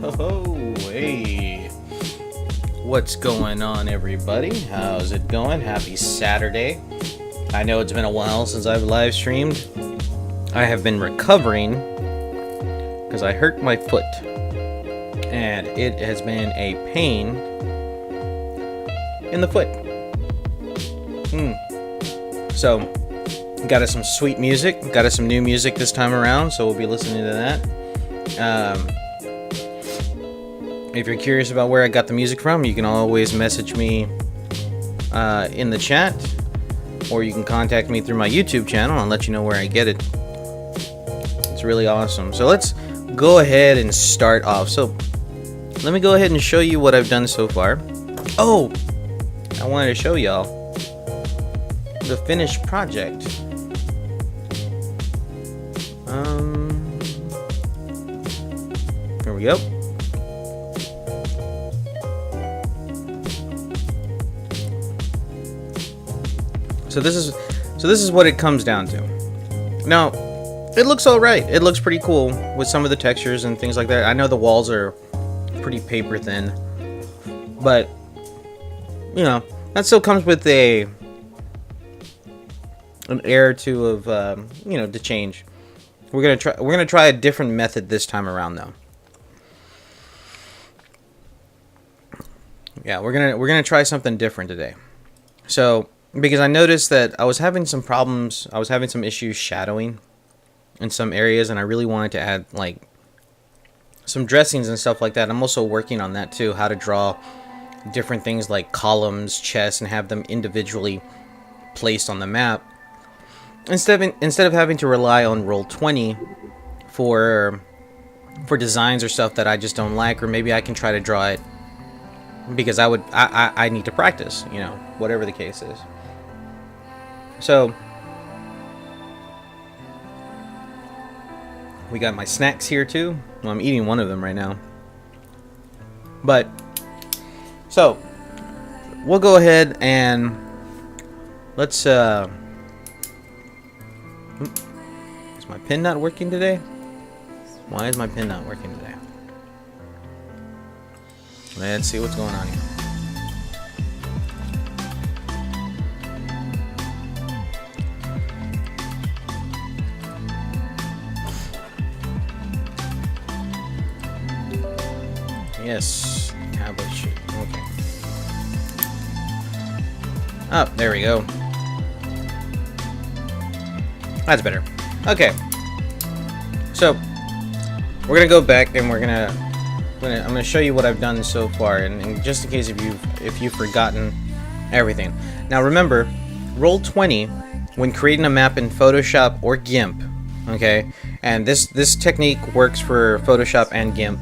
Oh, hey. What's going on, everybody? How's it going? Happy Saturday. I know it's been a while since I've live streamed. I have been recovering because I hurt my foot. And it has been a pain in the foot. So, got us some sweet music. Got us some new music this time around, so we'll be listening to that. If you're curious about where I got the music from, you can always message me in the chat, or you can contact me through my YouTube channel and let you know where I get it. It's really awesome. So let's go ahead and start off. So let me go ahead and show you what I've done so far. Oh, I wanted to show y'all the finished project. Here we go. So this is what it comes down to. Now, it looks all right. It looks pretty cool with some of the textures and things like that. I know the walls are pretty paper thin, but you know, that still comes with an air or two of to change. We're gonna try a different method this time around, though. Yeah, we're gonna try something different today. So, because I noticed that I was having some problems, I was having some issues shadowing in some areas, and I really wanted to add like some dressings and stuff like that. I'm also working on that too, how to draw different things like columns, chests, and have them individually placed on the map. Instead of having to rely on Roll20 for designs or stuff that I just don't like, or maybe I can try to draw it because I need to practice, whatever the case is. So we got my snacks here too. Well, I'm eating one of them right now. But so we'll go ahead and let's is my pen not working today? Why is my pen not working today? Let's see what's going on here. Yes, tablet should. Okay. Oh, there we go. That's better. Okay. So we're gonna go back and I'm gonna show you what I've done so far, and just in case if you've forgotten everything. Now remember, Roll20 when creating a map in Photoshop or GIMP. Okay, and this technique works for Photoshop and GIMP.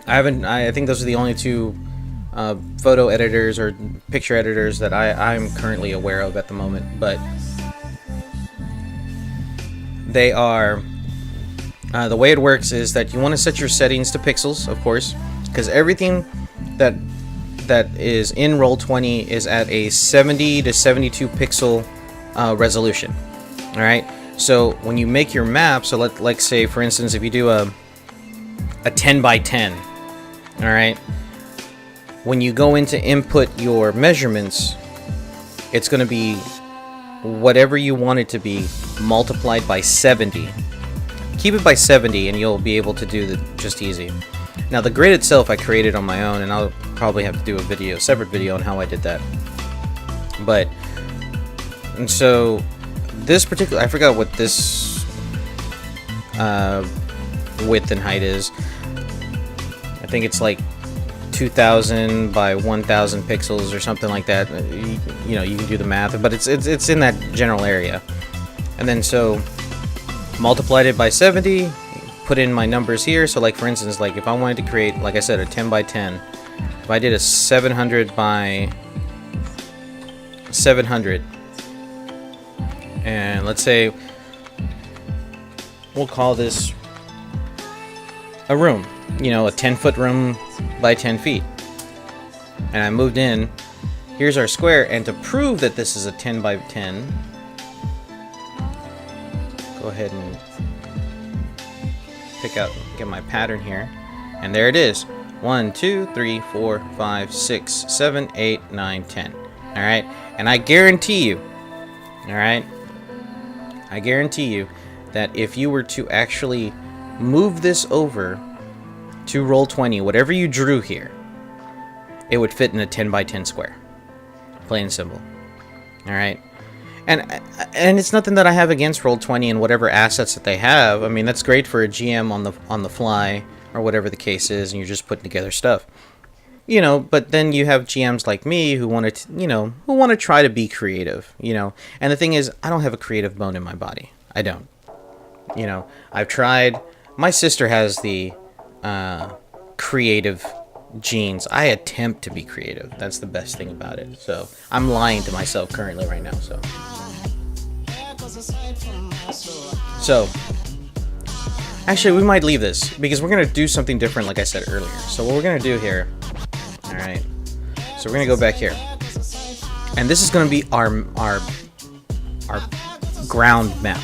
I think those are the only two photo editors or picture editors that I'm currently aware of at the moment, but they are the way it works is that you want to set your settings to pixels, of course, because everything that is in Roll20 is at a 70 to 72 pixel resolution. All right, so when you make your map, so like say for instance, if you do a 10 by 10. All right, when you go in to input your measurements, it's going to be whatever you want it to be multiplied by 70. Keep it by 70 and you'll be able to do it just easy. Now the grid itself I created on my own, and I'll probably have to do a separate video on how I did that. And so this particular, I forgot what this width and height is. I think it's like 2000 by 1000 pixels or something like that. You can do the math, but it's in that general area. And then so multiplied it by 70, put in my numbers here. So like for instance, like if I wanted to create, like I said, a 10 by 10, if I did a 700 by 700, and let's say we'll call this a room, a 10-foot room by 10 feet. And I moved in, here's our square, and to prove that this is a 10 by 10, go ahead and get my pattern here. And there it is. 1, 2, 3, 4, 5, 6, 7, 8, 9, 10. Alright? And I guarantee you, alright? I guarantee you that if you were to actually move this over to Roll20, whatever you drew here, it would fit in a 10 by 10 square. Plain and simple. Alright? And it's nothing that I have against Roll20 and whatever assets that they have. I mean, that's great for a GM on the fly, or whatever the case is, and you're just putting together stuff. You know, but then you have GMs like me who want to, who want to try to be creative, And the thing is, I don't have a creative bone in my body. I don't. I've tried. My sister has the creative genes. I attempt to be creative. That's the best thing about it. So I'm lying to myself currently right now. So actually, we might leave this because we're gonna do something different, like I said earlier. So what we're gonna do here, all right? So we're gonna go back here, and this is gonna be our ground map.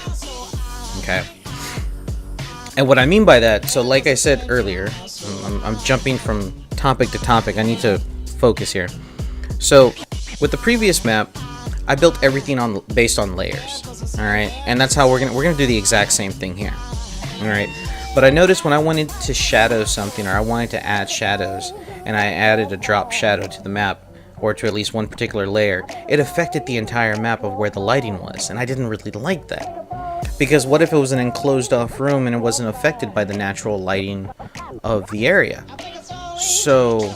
Okay. And what I mean by that, so like I said earlier, I'm jumping from topic to topic. I need to focus here. So with the previous map, I built everything based on layers. All right, and that's how we're gonna do the exact same thing here. All right, but I noticed when I wanted to shadow something, or I wanted to add shadows, and I added a drop shadow to the map, or to at least one particular layer, it affected the entire map of where the lighting was, and I didn't really like that. Because what if it was an enclosed off room and it wasn't affected by the natural lighting of the area? So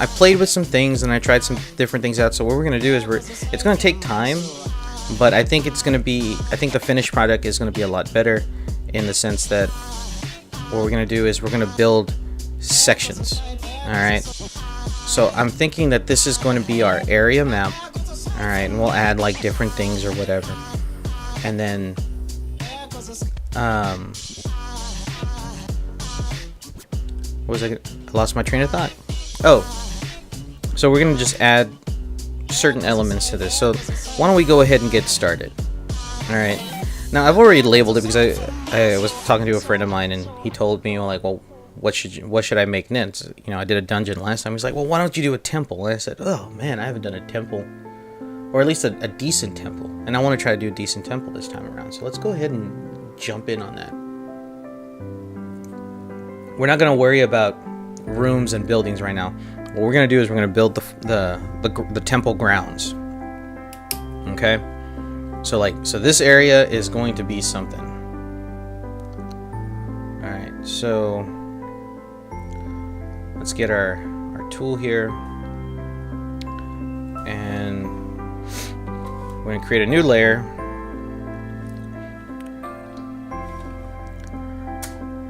I played with some things and I tried some different things out. So what we're gonna do is it's gonna take time, but I think the finished product is gonna be a lot better, in the sense that what we're gonna do is we're gonna build sections. All right. So I'm thinking that this is going to be our area map. All right, and we'll add like different things or whatever, and then what was I lost my train of thought. Oh, so we're gonna just add certain elements to this. So why don't we go ahead and get started? All right. Now I've already labeled it because I was talking to a friend of mine and he told me, like, well, what should I make next? I did a dungeon last time. He's like, well, why don't you do a temple? And I said, oh man, I haven't done a temple. Or at least a decent temple. And I want to try to do a decent temple this time around. So let's go ahead and jump in on that. We're not going to worry about rooms and buildings right now. What we're going to do is we're going to build the temple grounds. Okay? So this area is going to be something. Alright, so let's get our tool here. And we're going to create a new layer.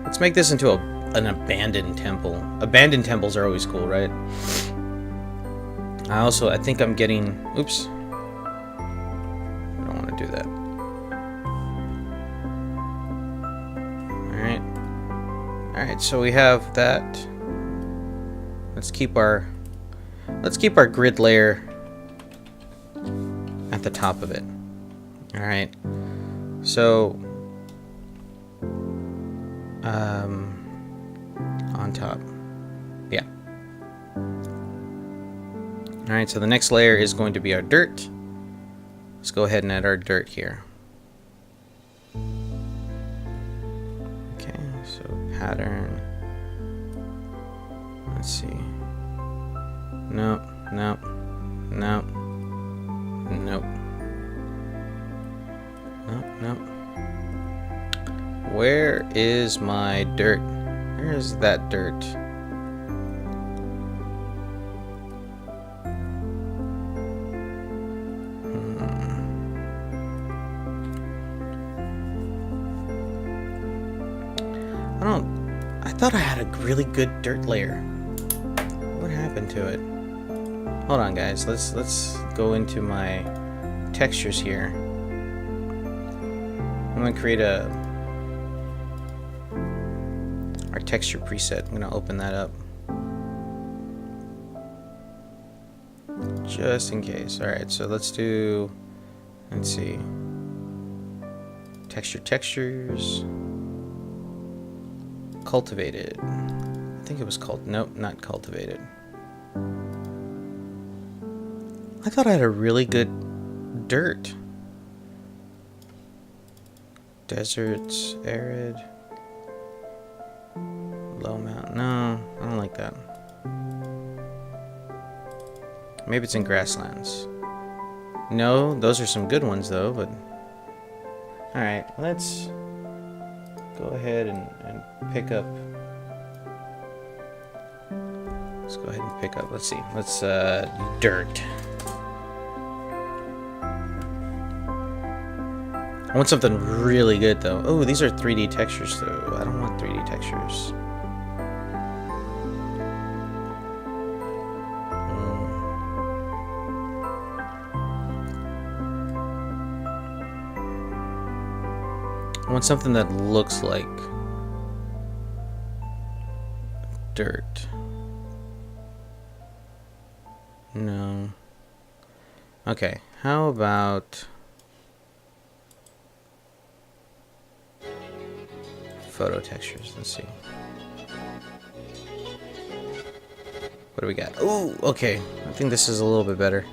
Let's make this into an abandoned temple. Abandoned temples are always cool, right? I think I'm getting... Oops. I don't want to do that. Alright. Alright, so we have that. Let's keep our grid layer at the top of it. Alright. So on top. Yeah. Alright, so the next layer is going to be our dirt. Let's go ahead and add our dirt here. Okay, so pattern. Let's see. Nope, nope, nope. Nope. Nope, nope. Where is my dirt? Where is that dirt? I thought I had a really good dirt layer. What happened to it? Hold on, guys. Let's go into my textures here. I'm gonna create our texture preset. I'm gonna open that up just in case. All right, so let's see, textures. cultivated. I think it was called. Nope, not cultivated. I thought I had a really good dirt. Deserts, arid, low mountain. No, I don't like that. Maybe it's in grasslands. No, those are some good ones though, but... Alright, let's go ahead and pick up... Let's go ahead and pick up, let's see. Let's, dirt. I want something really good though. Oh, these are 3D textures though. I don't want 3D textures. I want something that looks like dirt. No. Okay, how about photo textures? Let's see. What do we got? Oh, okay. I think this is a little bit better.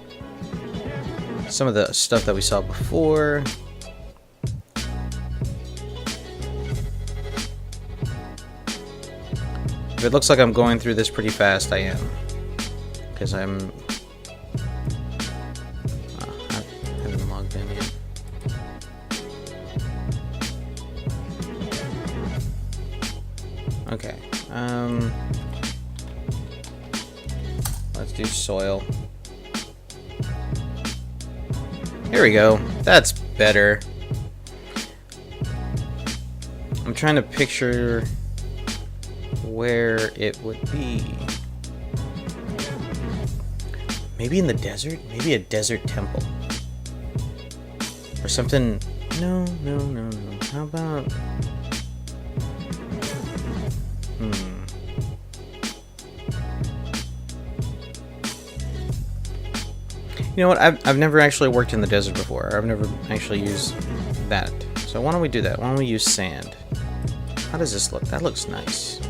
Some of the stuff that we saw before. If it looks like I'm going through this pretty fast, I am. Because I haven't logged in yet. Okay. Let's do soil. Here we go. That's better. I'm trying to picture where it would be. Maybe in the desert? Maybe a desert temple. Or something. No. How about... You know what? I've never actually worked in the desert before. I've never actually used that. So why don't we do that? Why don't we use sand? How does this look? That looks nice.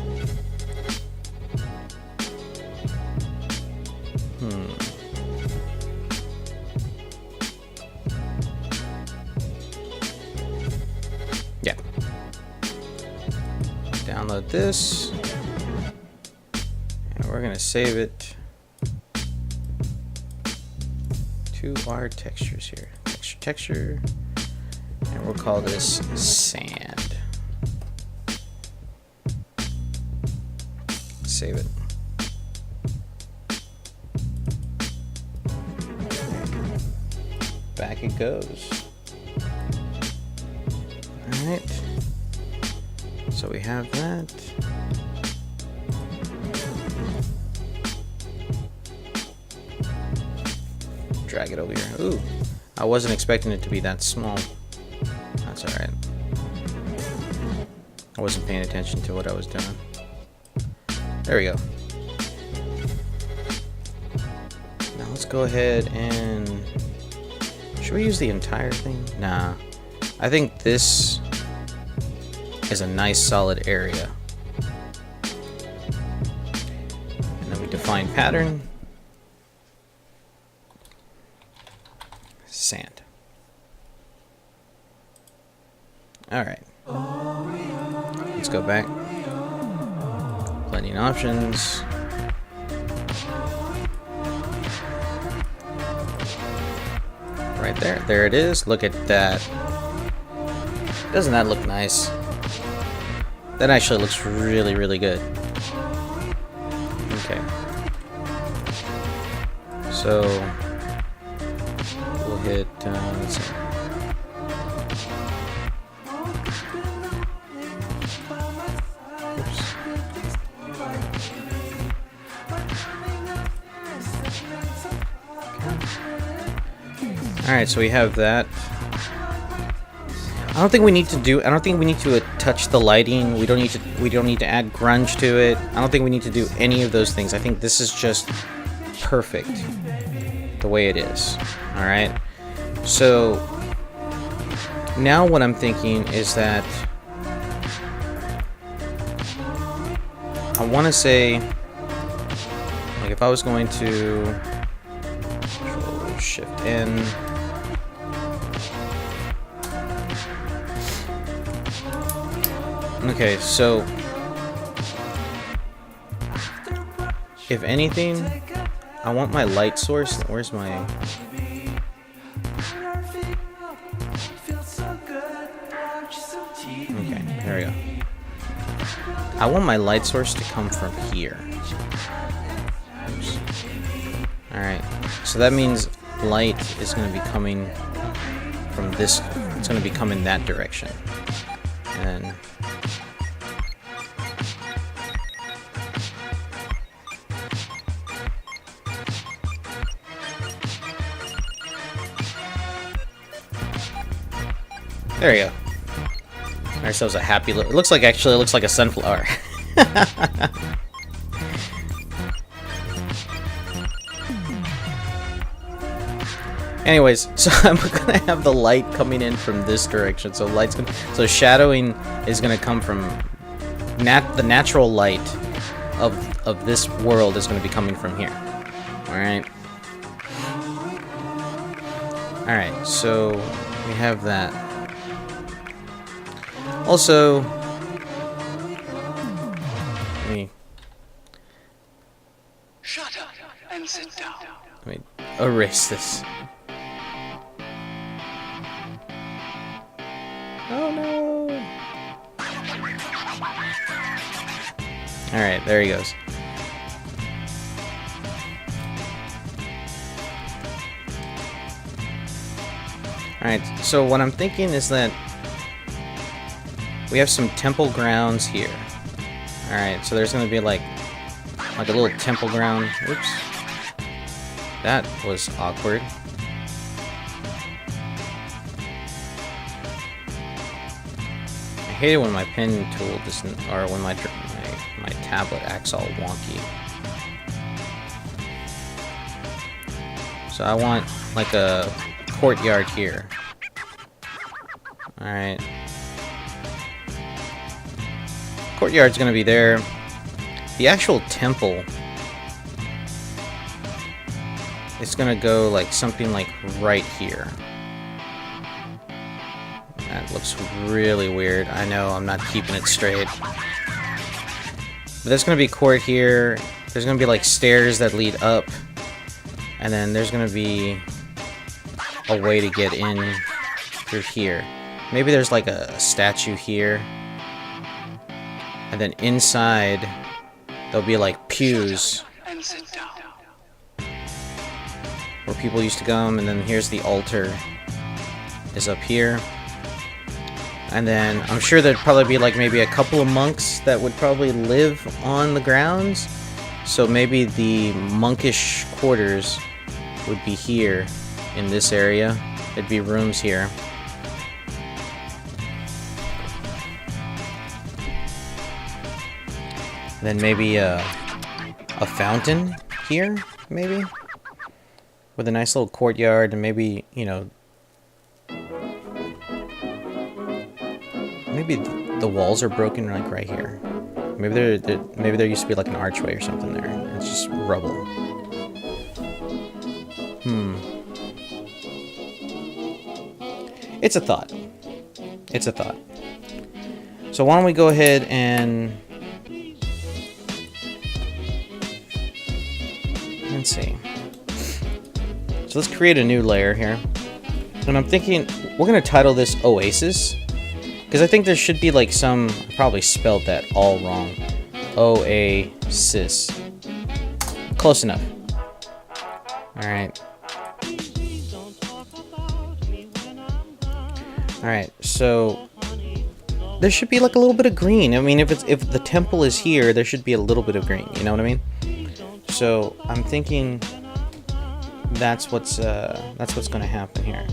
Yeah. Download this. And we're gonna save it to our textures here. Texture. And we'll call this sand. Save it. Back it goes. Alright. So we have that. Drag it over here. Ooh. I wasn't expecting it to be that small. That's alright. I wasn't paying attention to what I was doing. There we go. Now let's go ahead and... Should we use the entire thing? Nah. I think this is a nice solid area. And then we define pattern. Sand. Alright. Let's go back. Blending options. Right there. There it is. Look at that. Doesn't that look nice? That actually looks really, really good. Okay. So we'll hit, let's see. Oops. Alright, so we have that. I don't think we need to touch the lighting. We don't need to add grunge to it. I don't think we need to do any of those things. I think this is just perfect the way it is. All right. So now what I'm thinking is that I want to say, like, if I was going to Control Shift N, okay, so if anything, I want my light source. Where's my? Okay, there we go. I want my light source to come from here. Alright, so that means light is going to be coming from this. It's going to be coming that direction. And there you go. Ourselves a happy look. It looks like, actually, it looks like a sunflower. Anyways, so I'm gonna have the light coming in from this direction. So so shadowing is gonna come from the natural light of this world is gonna be coming from here. All right. All right. So we have that. Also, let me shut up and sit down. Let me erase this. Oh no! Alright, there he goes. Alright, so what I'm thinking is that we have some temple grounds here. Alright, so there's gonna be like a little temple ground. Oops. That was awkward. I hate it when my pen tool doesn't, or when my tablet acts all wonky. So I want like a courtyard here. Alright. Courtyard's gonna be there. The actual temple is gonna go like something like right here. That looks really weird. I know, I'm not keeping it straight. But there's gonna be court here. There's gonna be like stairs that lead up. And then there's gonna be a way to get in through here. Maybe there's like a statue here. And then inside, there'll be like pews where people used to come, and then here's the altar is up here. And then I'm sure there'd probably be like maybe a couple of monks that would probably live on the grounds. So maybe the monkish quarters would be here in this area. There'd be rooms here. Then maybe a fountain here, maybe? With a nice little courtyard, and maybe, you know, maybe the walls are broken like right here. Maybe there used to be like an archway or something there. It's just rubble. It's a thought. It's a thought. So why don't we go ahead and let's see. So let's create a new layer here. And I'm thinking we're gonna title this Oasis, because I think there should be like some, I probably spelled that all wrong. Oasis. Close enough. Alright. Alright, so there should be like a little bit of green. I mean, if the temple is here, there should be a little bit of green, you know what I mean? So I'm thinking that's what's gonna happen here.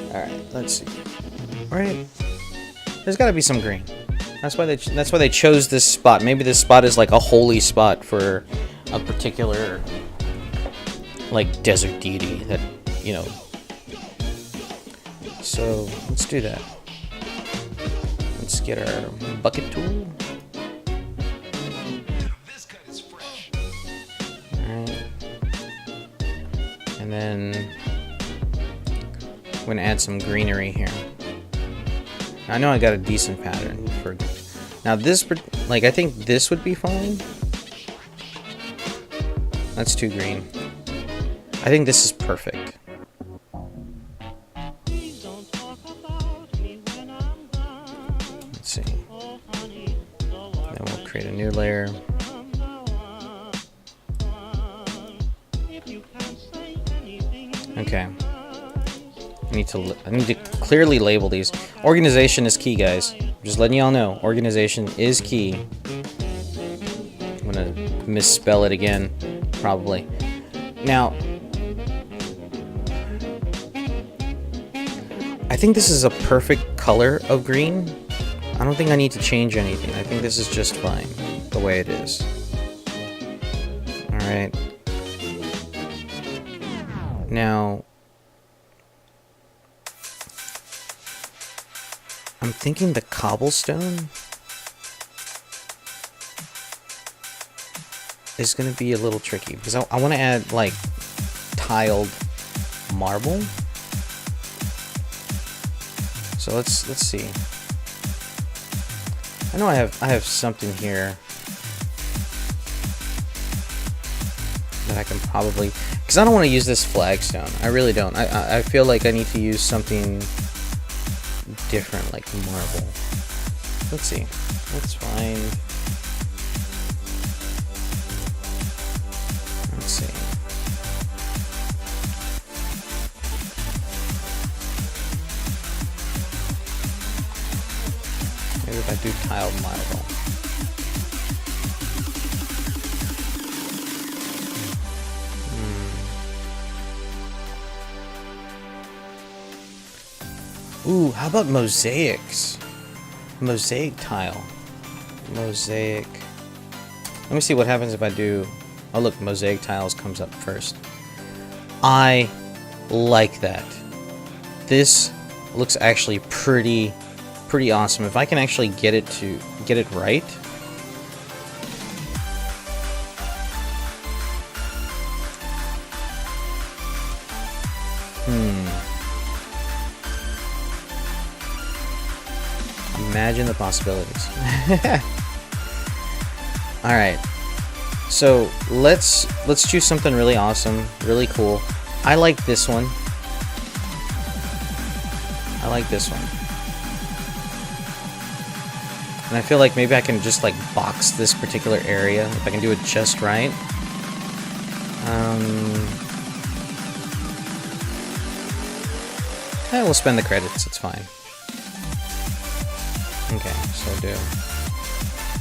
All right, let's see. All right, there's got to be some green. That's why they chose this spot. Maybe this spot is like a holy spot for a particular like desert deity that, you know. So let's do that. Let's get our bucket tool. Alright. And then I'm gonna add some greenery here. I know I got a decent pattern for now. This, like, I think this would be fine. That's too green. I think this is perfect. Let's see. Then we'll create a new layer. Okay. I need to clearly label these. Organization is key, guys. Just letting y'all know. Organization is key. I'm gonna misspell it again, probably. Now, I think this is a perfect color of green. I don't think I need to change anything. I think this is just fine the way it is. Alright. Now, I'm thinking the cobblestone is going to be a little tricky because I want to add like tiled marble. So let's see. I know I have something here that I can probably, because I don't want to use this flagstone. I really don't. I feel like I need to use something different, like marble. Let's see. Let's find. Let's see. Maybe if I do tiled marble. Ooh, how about mosaics? Mosaic tile. Mosaic. Let me see what happens if I do. Oh, look, mosaic tiles comes up first. I like that. This looks actually pretty awesome. If I can actually get it right. Imagine the possibilities. All right. So let's choose something really awesome, really cool. I like this one. I like this one. And I feel like maybe I can just like box this particular area if I can do it just right. We'll spend the credits, it's fine. Okay, so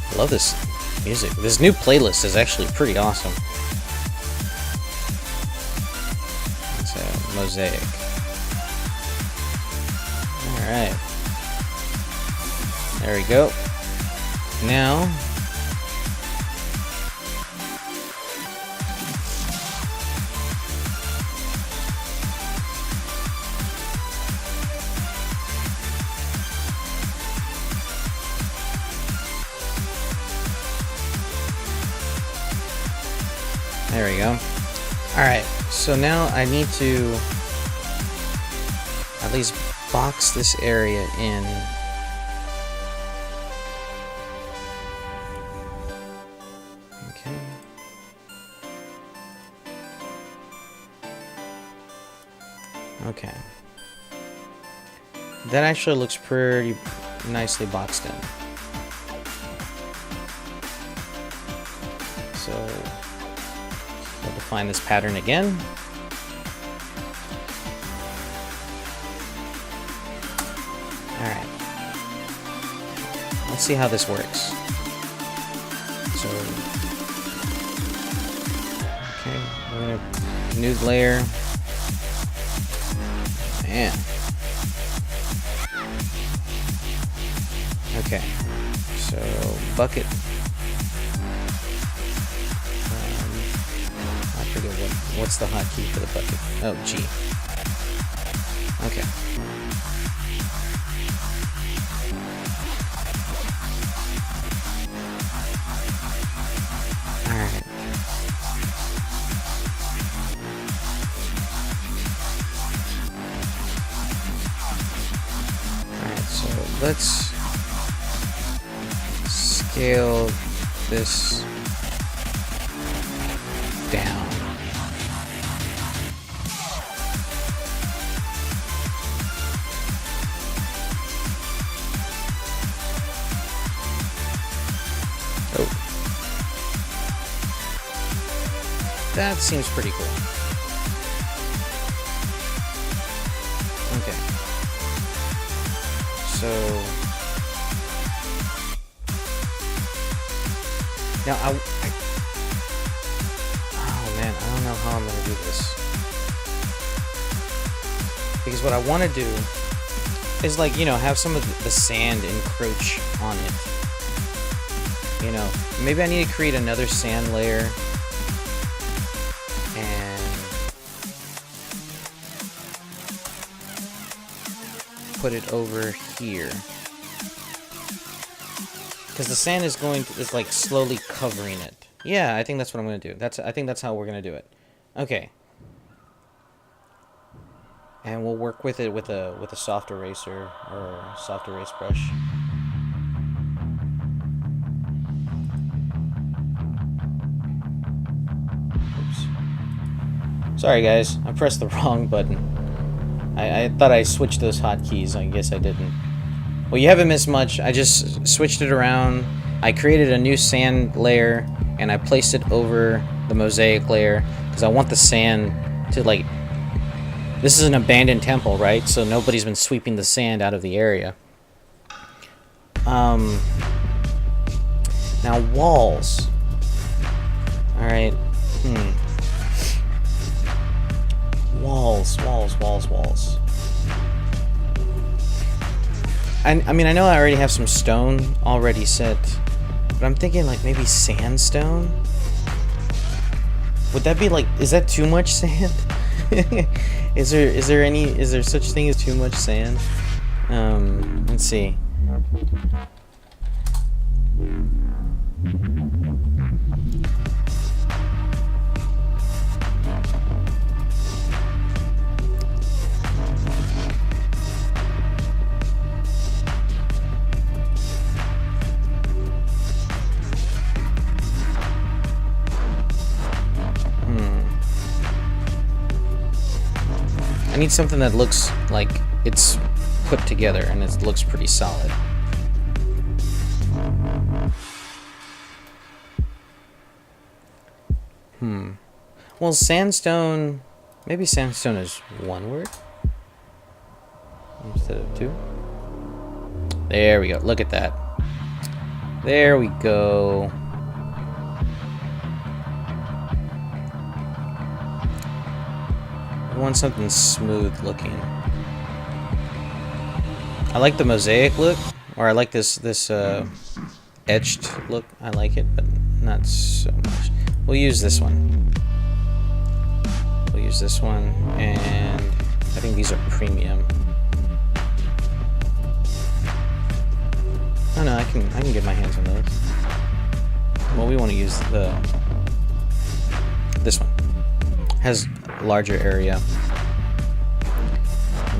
I love this music. This new playlist is actually pretty awesome. It's a mosaic. Alright. There we go. Now, there we go. Alright, so now I need to at least box this area in. Okay. Okay. That actually looks pretty nicely boxed in. So we'll define this pattern again. Alright. Let's see how this works. So, okay, we're gonna new layer. Man. Okay, so bucket. I forget what's the hotkey for the bucket. Oh, G. Okay. Alright. Alright, so let's scale this down. Oh. That seems pretty cool. Okay. So now oh man, I don't know how I'm gonna do this. Because what I want to do is, like, you know, have some of the sand encroach on it. You know, maybe I need to create another sand layer and put it over here. Because the sand is like slowly covering it. Yeah, I think that's what I'm gonna do. I think that's how we're gonna do it. Okay. And we'll work with it with a soft eraser or soft erase brush. Oops. Sorry guys, I pressed the wrong button. I thought I switched those hotkeys. I guess I didn't. Well, you haven't missed much. I just switched it around. I created a new sand layer and I placed it over the mosaic layer because I want the sand to, like, this is an abandoned temple, right? So nobody's been sweeping the sand out of the area. Now walls. All right. Walls. I mean, I know I already have some stone already set, but I'm thinking like maybe sandstone. Would that be like? Is that too much sand? Is there such thing as too much sand? Let's see. I need something that looks like it's put together and it looks pretty solid. Well, sandstone... Maybe sandstone is one word? Instead of two? There we go. Look at that. There we go. I want something smooth looking. I like the mosaic look, or I like this etched look. I like it, but not so much. We'll use this one. We'll use this one, and I think these are premium. Oh no, I can get my hands on those. Well, we want to use this one. Has larger area.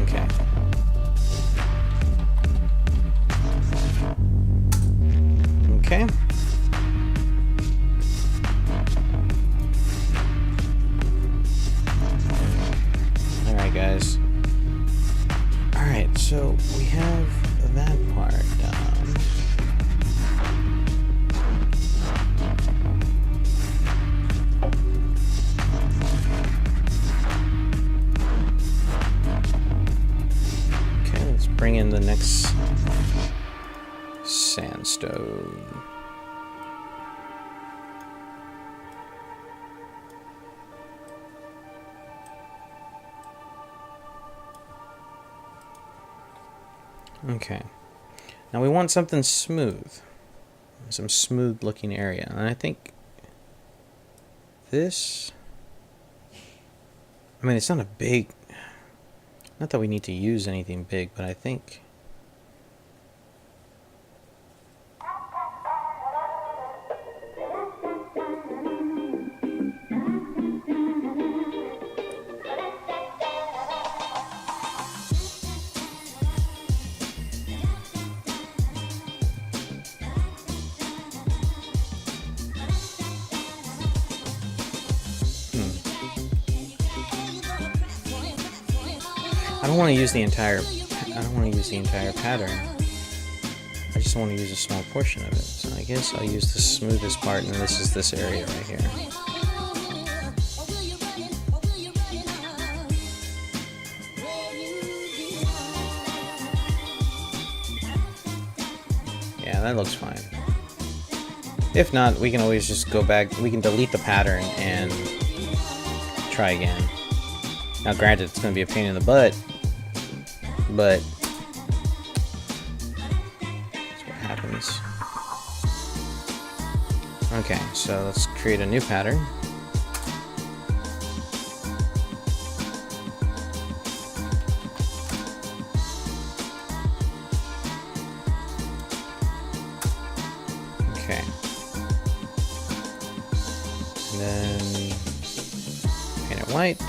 Okay. Okay. Alright, guys. Alright, so we have that part done. Okay, let's bring in the next sandstone. Okay. Now we want something smooth. Some smooth looking area. And I think this... I mean, it's not a big... Not that we need to use anything big, but I think... I don't want to use the entire pattern. I just want to use a small portion of it. So I guess I'll use the smoothest part, and this is this area right here. Yeah, that looks fine. If not, we can always just go back. We can delete the pattern and try again. Now, granted, it's going to be a pain in the butt, but that's what happens. Okay, so let's create a new pattern. Okay. And then paint it white.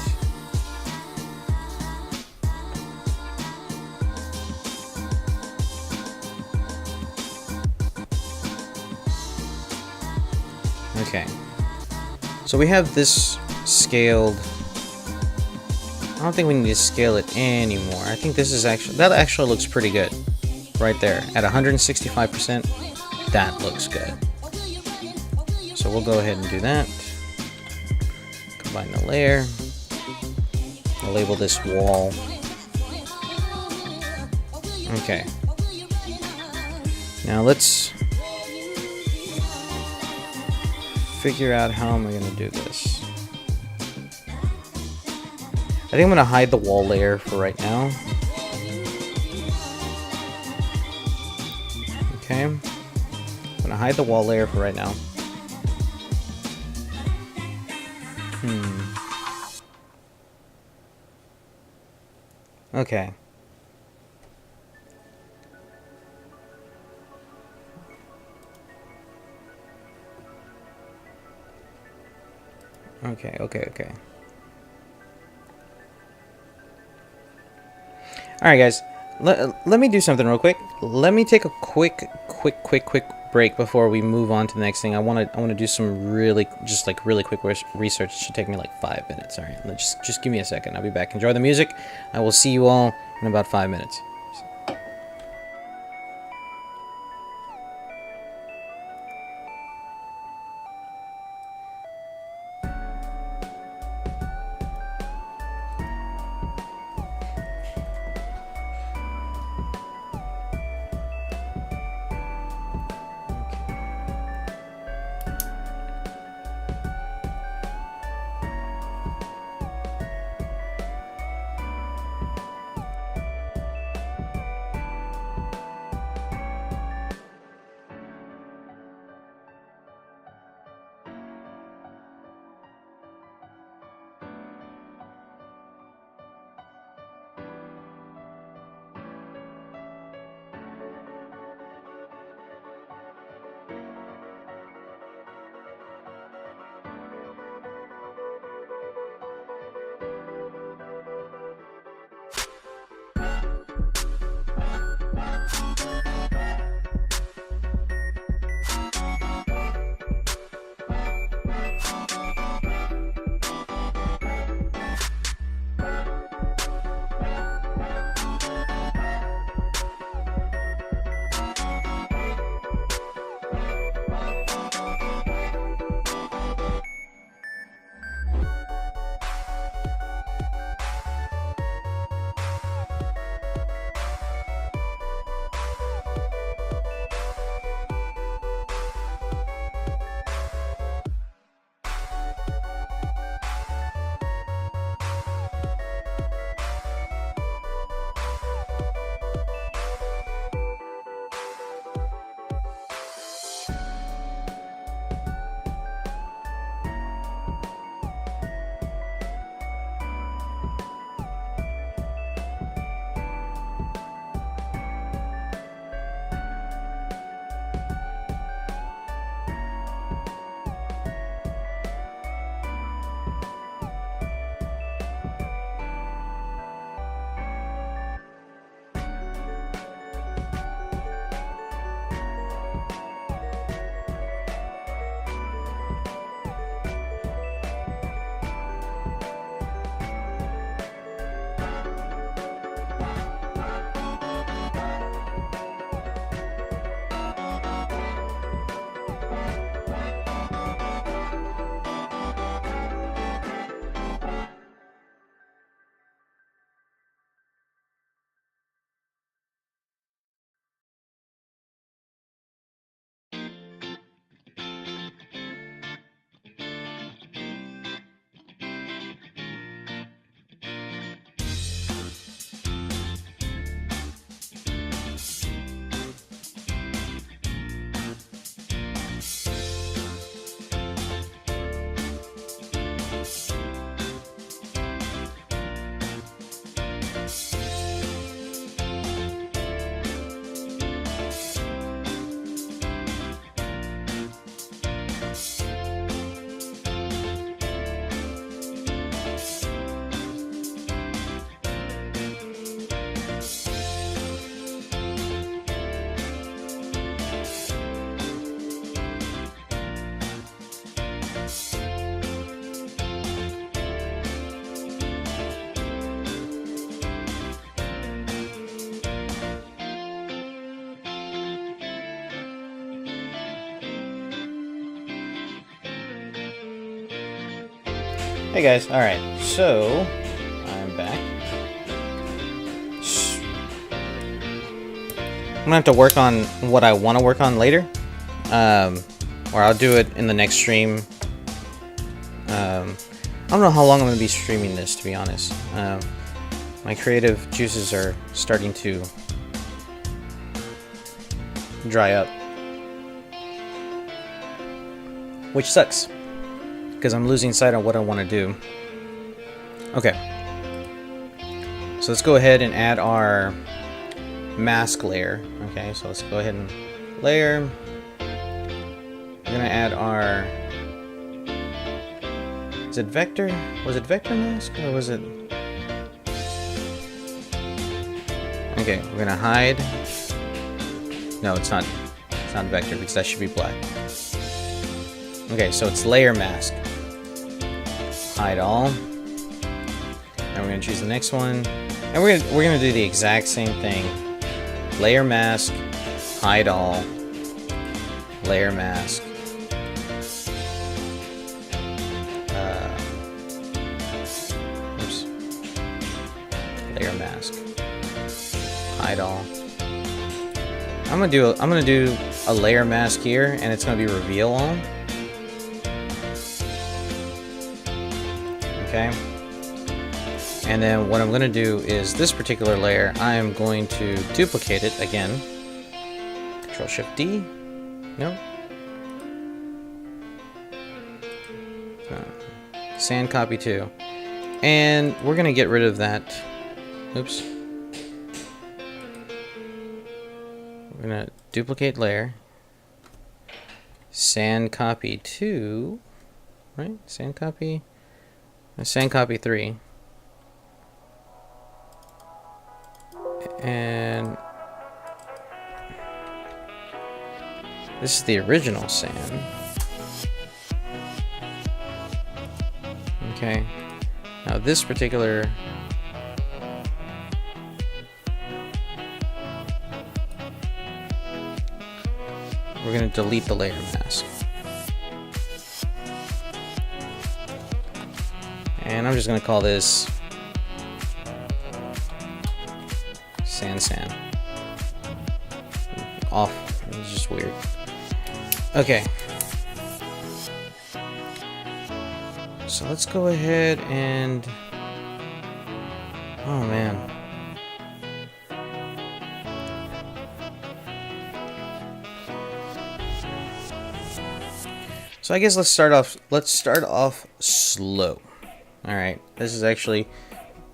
Okay, so we have this scaled. I don't think we need to scale it anymore. I think this is that actually looks pretty good right there at 165%. That looks good. So we'll go ahead and do that. Combine the layer. I'll label this wall. Okay. Now let's figure out how am I going to do this. I think I'm going to hide the wall layer for right now. Okay. I'm going to hide the wall layer for right now. Okay. Okay. Alright guys, let me do something real quick. Let me take a quick break before we move on to the next thing. I want to do some really quick research. It should take me like 5 minutes. Alright, just give me a second. I'll be back. Enjoy the music. I will see you all in about 5 minutes. Hey guys, alright, so I'm back. I'm gonna have to work on what I want to work on later, or I'll do it in the next stream. I don't know how long I'm gonna be streaming this, to be honest. My creative juices are starting to dry up, which sucks, because I'm losing sight on what I want to do. Okay. So let's go ahead and add our mask layer. Okay, so let's go ahead and layer. We're going to add our... Is it vector? Was it vector mask or was it... Okay, we're going to hide. No, it's not. It's not vector because that should be black. Okay, so it's layer mask. Hide all. And we're gonna choose the next one, and we're gonna do the exact same thing. Layer mask, hide all, layer mask. Oops. Layer mask, hide all. I'm gonna do a layer mask here, and it's gonna be reveal all. Okay, and then what I'm going to do is this particular layer, I am going to duplicate it again. Control Shift D. No. Sand copy 2. And we're going to get rid of that. Oops. We're going to duplicate layer. Sand copy 2. Right? Sand copy. Sand copy 3, and this is the original sand. Okay, now this particular we're going to delete the layer mask. And I'm just going to call this sand. Off. It's just weird. Okay. So let's go ahead and... Oh, man. So I guess let's start off slow. Alright, this is actually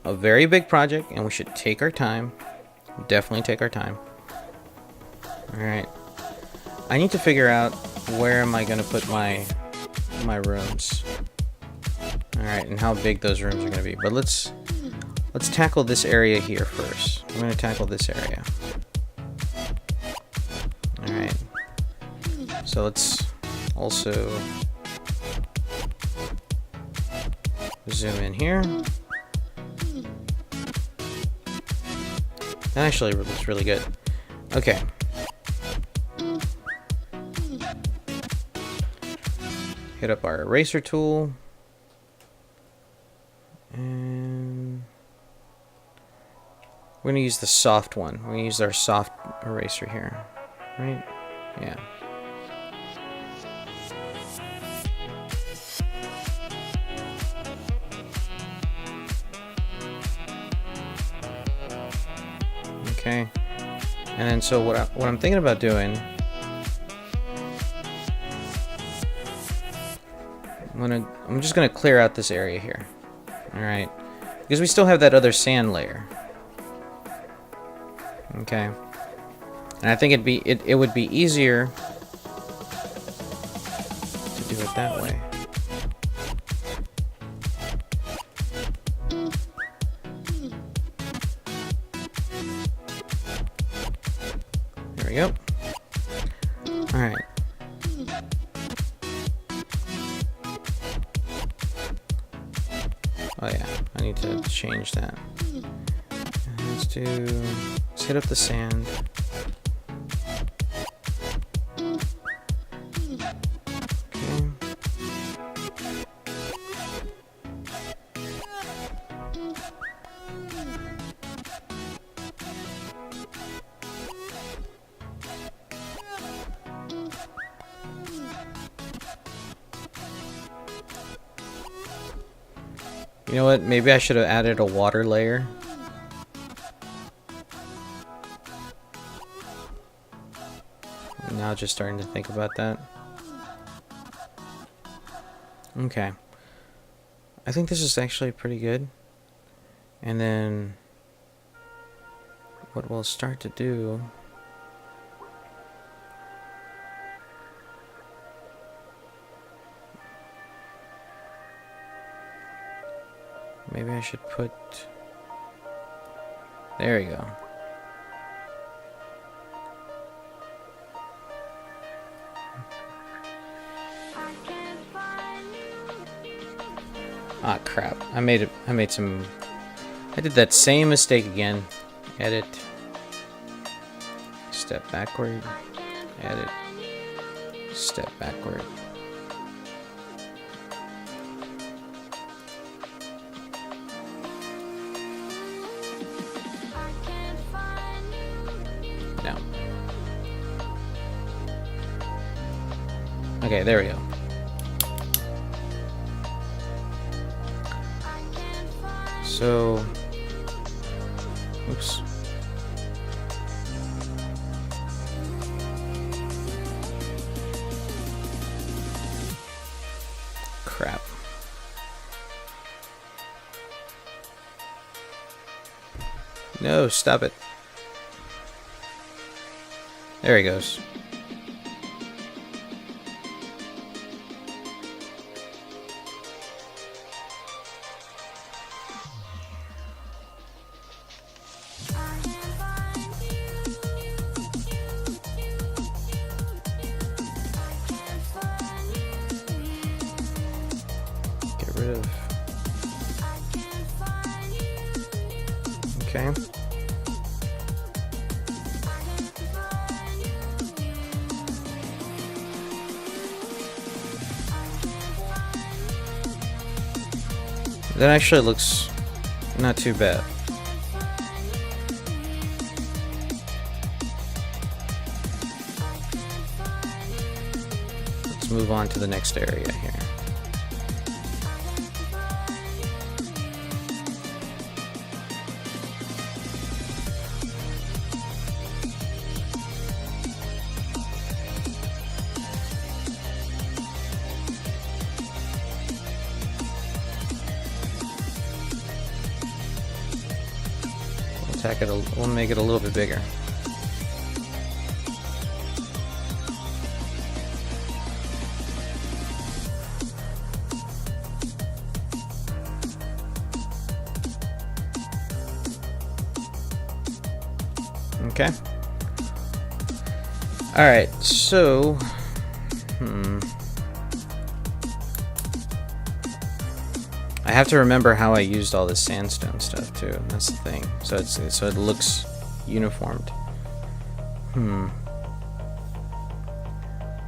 a very big project, and we should take our time. Definitely take our time. Alright. I need to figure out where am I going to put my rooms. Alright, and how big those rooms are going to be. But let's tackle this area here first. I'm going to tackle this area. Alright. So let's also... zoom in here. That actually looks really good. Okay. Hit up our eraser tool. And we're going to use the soft one. We're going to use our soft eraser here. Right? Yeah. Okay, and then so what I'm thinking about doing, I'm just gonna clear out this area here. All right, because we still have that other sand layer. Okay. And I think it would be easier to do it that way. There we go. All right. Oh yeah, I need to change that. Let's hit up the sand. Okay. You know what? Maybe I should have added a water layer. I'm now just starting to think about that. Okay. I think this is actually pretty good. And then what we'll start to do maybe I should put, there we go. Ah, crap. I did that same mistake again. Edit. Step backward. Edit. Step backward. No. Okay, there we go. So, oops. Crap. No, stop it. There he goes. Get rid of. Okay. That actually looks not too bad. Let's move on to the next area here. We'll make it a little bit bigger. Okay. All right. So, I have to remember how I used all this sandstone stuff too. That's the thing. So it looks uniformed. All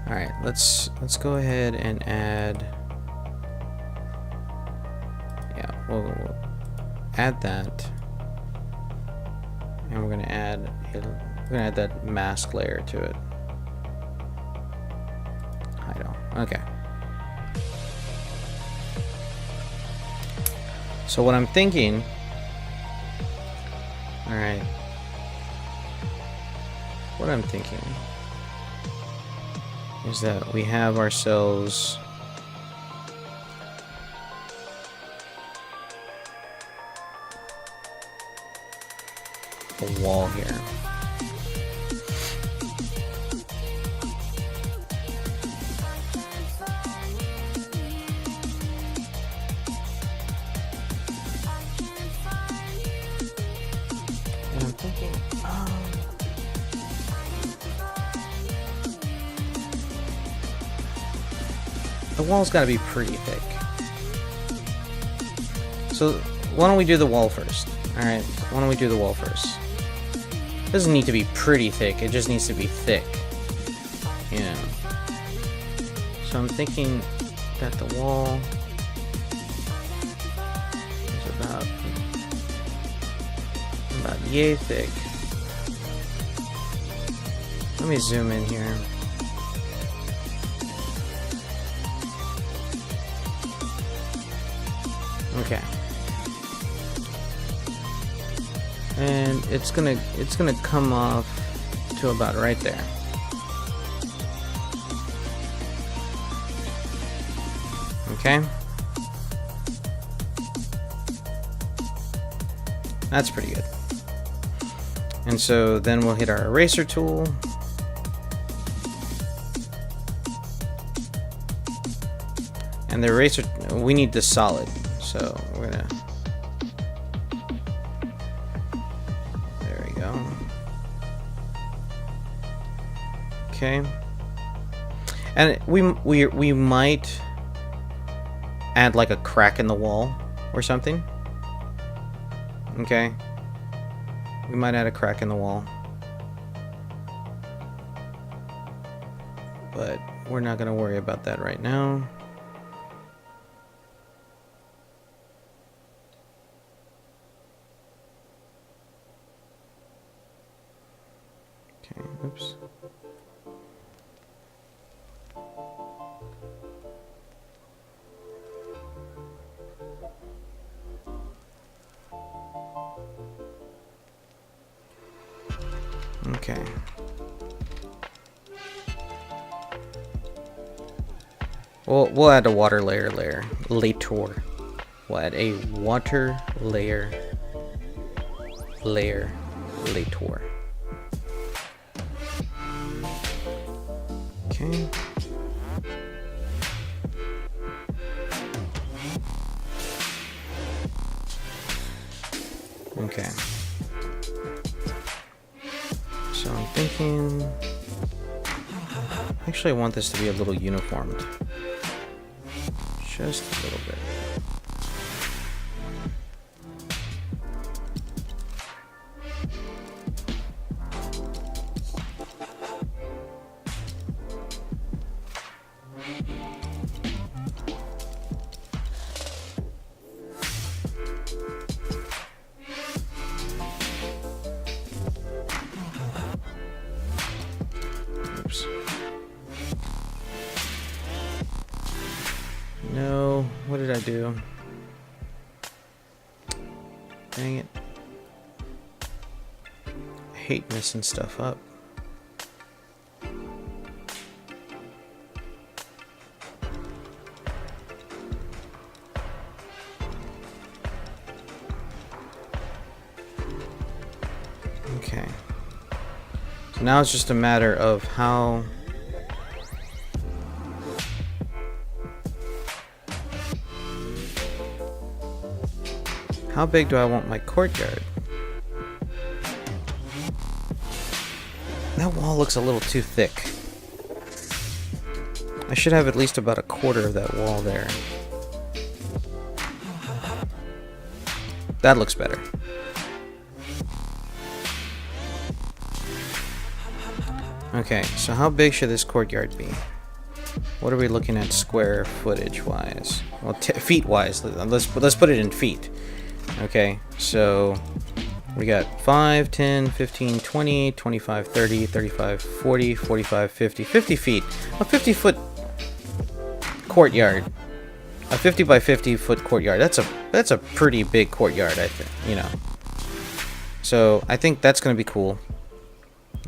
right, let's go ahead and add. Yeah, we'll add that, and we're gonna add that mask layer to it. I don't. Okay. So what I'm thinking, alright, what I'm thinking is that we have ourselves a wall here. the wall's got to be pretty thick. So why don't we do the wall first? Alright, why don't we do the wall first? It doesn't need to be pretty thick, it just needs to be thick. Yeah. So I'm thinking that the wall is about yay thick. Let me zoom in here. Okay. And it's gonna come off to about right there. Okay. That's pretty good. And so then we'll hit our eraser tool. And the eraser, we need this solid. So we're gonna, there we go. Okay. And we might add like a crack in the wall or something. Okay. We might add a crack in the wall. But we're not gonna worry about that right now. Okay, oops. Okay. We'll add a water layer later. We'll add a water layer later. Okay. Okay. So I'm thinking, actually I want this to be a little uniformed. Just a little bit. Oops. No, what did I do? Dang it. I hate messing stuff up. Okay. So now it's just a matter of how big do I want my courtyard? That wall looks a little too thick. I should have at least about a quarter of that wall there. That looks better. Okay, so how big should this courtyard be? What are we looking at square footage wise? Well, feet wise. Let's put it in feet. Okay, so we got 5, 10, 15, 20, 25, 30, 35, 40, 45, 50, 50 feet. A 50-foot courtyard. A 50 by 50 foot courtyard. That's a pretty big courtyard, I think, you know. So, I think that's going to be cool.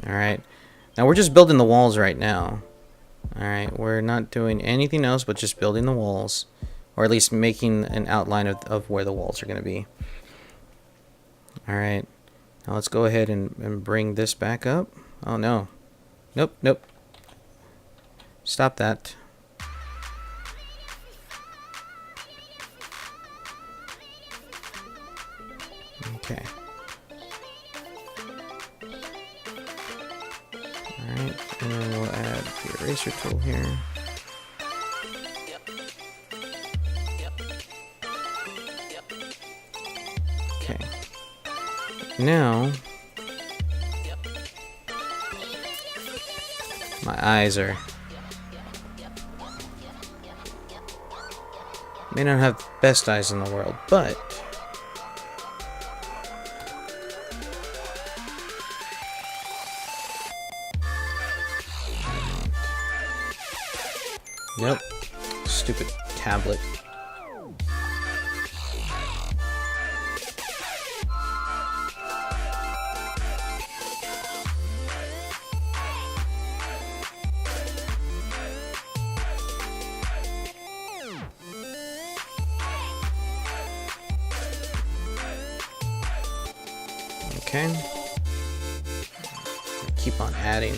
All right. Now we're just building the walls right now. All right, we're not doing anything else but just building the walls, or at least making an outline of where the walls are going to be. All right, now let's go ahead and bring this back up. Oh no, nope. Stop that. Okay. Alright, and then we'll add the eraser tool here. now my eyes are may not have the best eyes in the world, but nope. Stupid tablet. Okay. Keep on adding.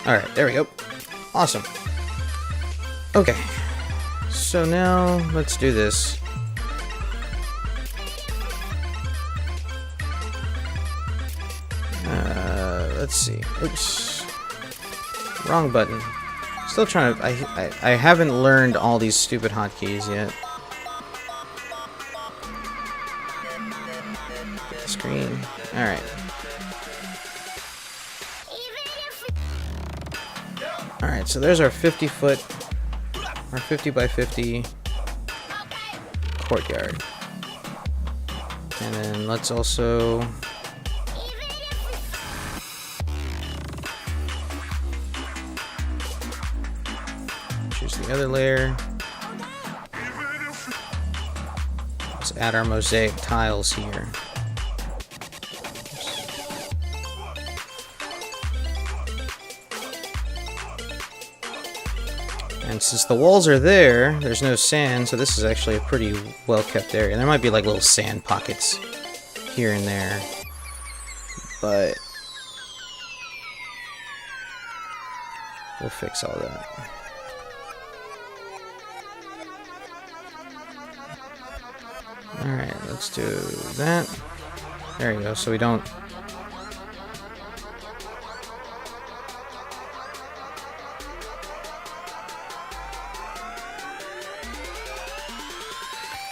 Alright, there we go. Awesome. Okay. So now, let's do this. Let's see. Oops. Wrong button. Still trying to... I haven't learned all these stupid hotkeys yet. Get the screen. Alright. Alright, so there's our 50-foot, our 50 by 50 courtyard. And then let's also choose the other layer. Let's add our mosaic tiles here. And since the walls are there, there's no sand, so this is actually a pretty well-kept area. There might be like little sand pockets here and there, but we'll fix all that. Alright, let's do that. There you go, so we don't...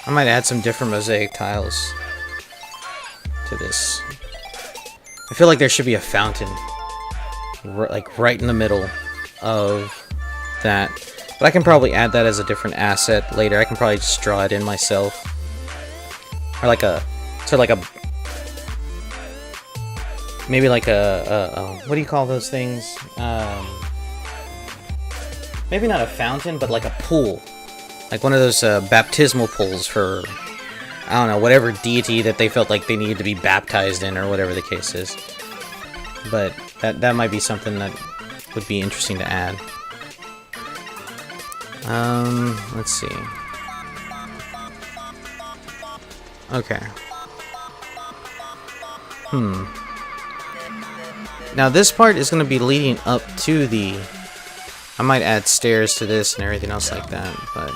I might add some different mosaic tiles to this. I feel like there should be a fountain, like right in the middle of that. But I can probably add that as a different asset later. I can probably just draw it in myself, or like a, so like a, maybe like a what do you call those things? Maybe not a fountain, but like a pool. Like one of those baptismal pools for, I don't know, whatever deity that they felt like they needed to be baptized in, or whatever the case is. But that might be something that would be interesting to add. Let's see. Okay. Now this part is going to be leading up to the... I might add stairs to this and everything else like that, but...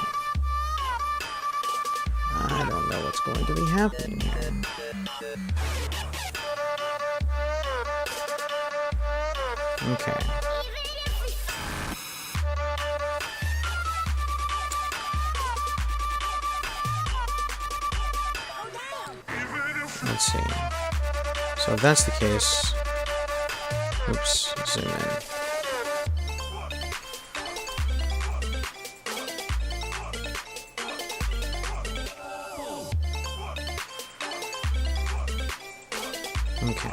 I don't know what's going to be happening here. Okay. Let's see. So if that's the case... Oops, zoom in. Okay.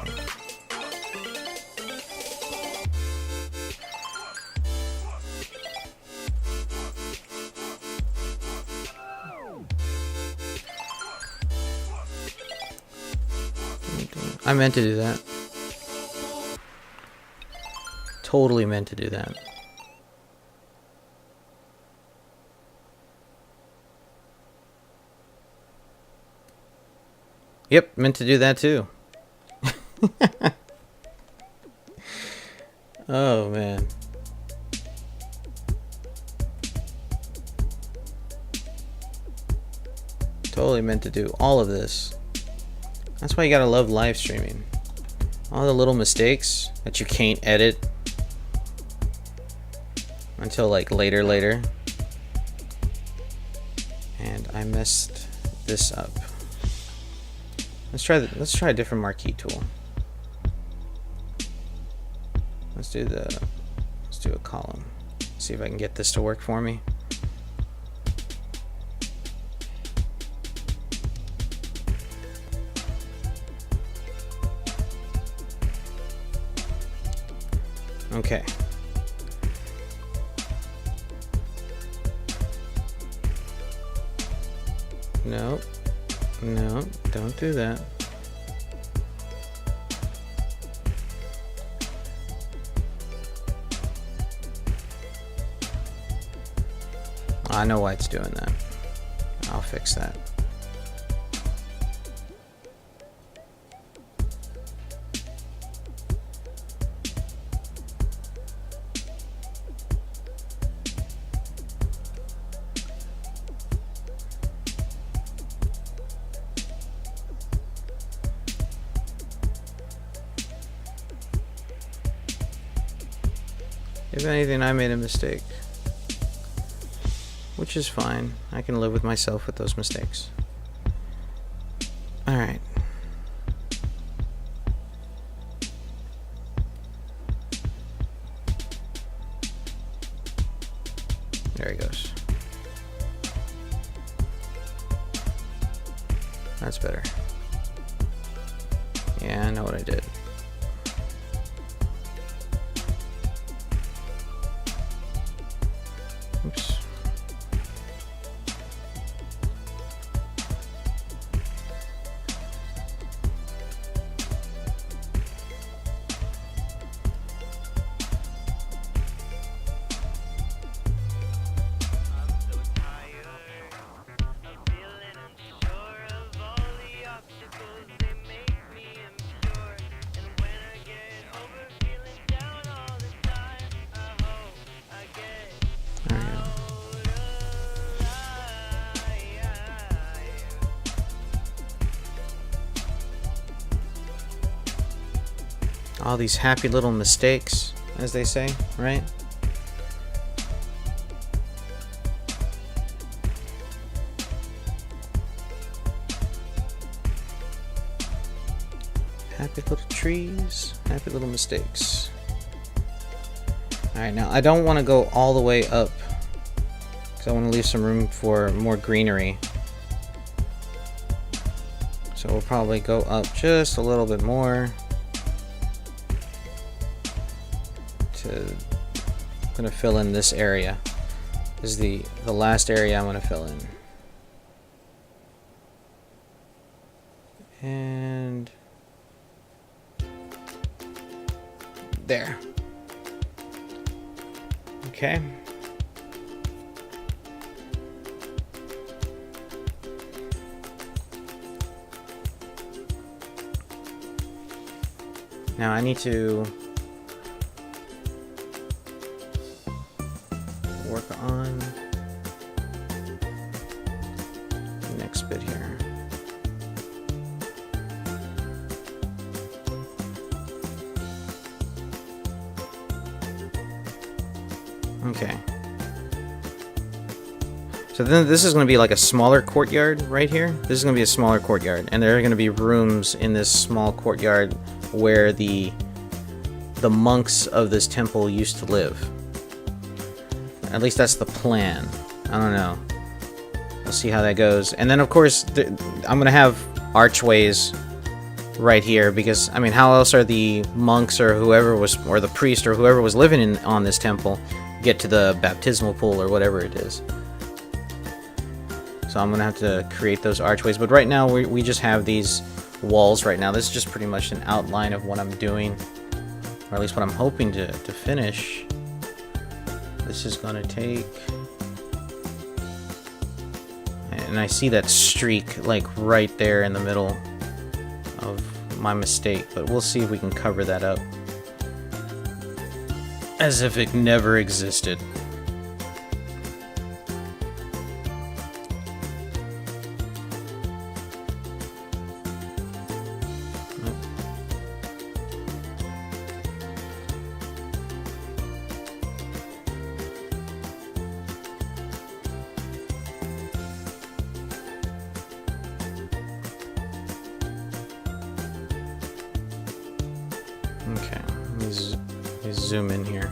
I meant to do that. Totally meant to do that. Yep, meant to do that too. Oh man. totally meant to do all of this. That's why you gotta love live streaming. All the little mistakes that you can't edit until like later. And I messed this up. Let's try a different marquee tool. Let's do a column. See if I can get this to work for me. Okay. No, don't do that. I know why it's doing that. I'll fix that. If anything, I made a mistake. Which is fine. I can live with myself with those mistakes. Alright. There he goes. That's better. Yeah, I know what I did. Oops. All these happy little mistakes, as they say, right? Happy little trees, happy little mistakes. Alright, now I don't want to go all the way up, because I want to leave some room for more greenery. So we'll probably go up just a little bit more. I'm gonna fill in this area. This is the last area I'm gonna fill in. And there. Okay. Now I need to work on the next bit here. Okay. So then this is going to be like a smaller courtyard right here. This is going to be a smaller courtyard, and there are going to be rooms in this small courtyard where the monks of this temple used to live. At least that's the plan. I don't know. We'll see how that goes. And then, of course, I'm going to have archways right here because, I mean, how else are the monks or whoever was, or the priest or whoever was living on this temple get to the baptismal pool or whatever it is? So I'm going to have to create those archways. But right now, we just have these walls right now. This is just pretty much an outline of what I'm doing, or at least what I'm hoping to finish. This is gonna take, and I see that streak like right there in the middle of my mistake, but we'll see if we can cover that up as if it never existed. zoom in here.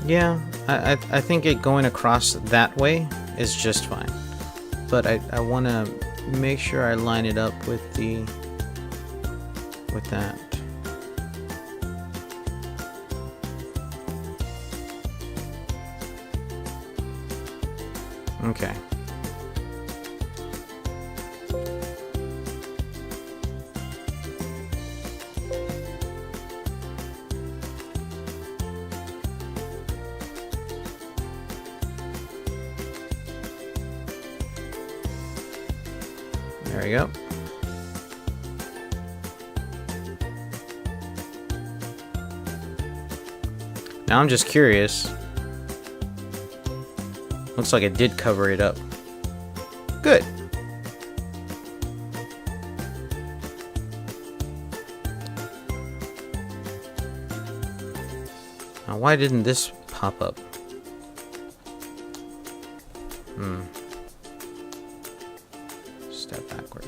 Yeah, I think it going across that way is just fine. But I want to make sure I line it up with that. Okay. There we go. Now I'm just curious. Looks like it did cover it up. Good. Now why didn't this pop up? Step backward.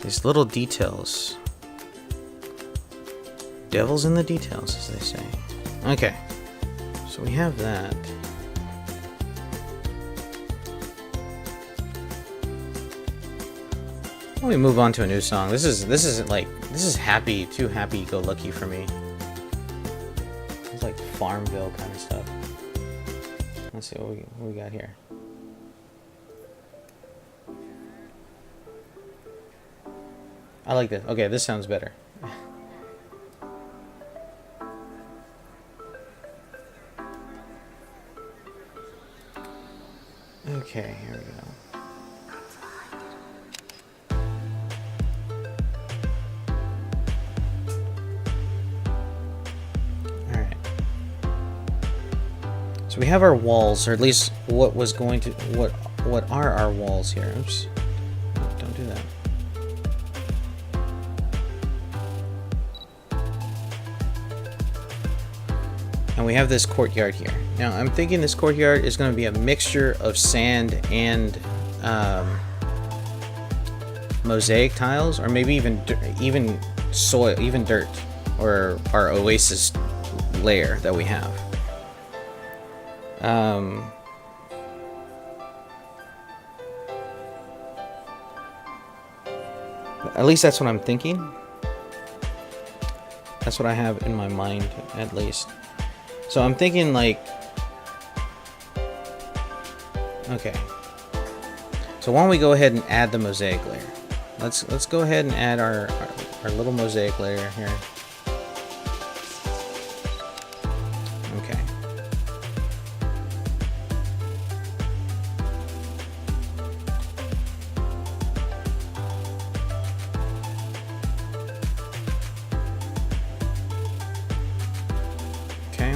These little details. Devil's in the details, as they say. Okay. So we have that. Let me move on to a new song. This is happy, too happy-go-lucky for me. It's like Farmville kind of stuff. Let's see what we got here. I like this. Okay, this sounds better. Okay, here we go. So we have our walls, or at least what are our walls here? Oops. Oh, don't do that. And we have this courtyard here. Now I'm thinking this courtyard is going to be a mixture of sand and mosaic tiles, or maybe even soil, even dirt, or our oasis layer that we have. At least that's what I'm thinking. That's what I have in my mind, at least. So I'm thinking like, okay. So why don't we go ahead and add the mosaic layer? Let's go ahead and add our little mosaic layer here. Okay. Okay.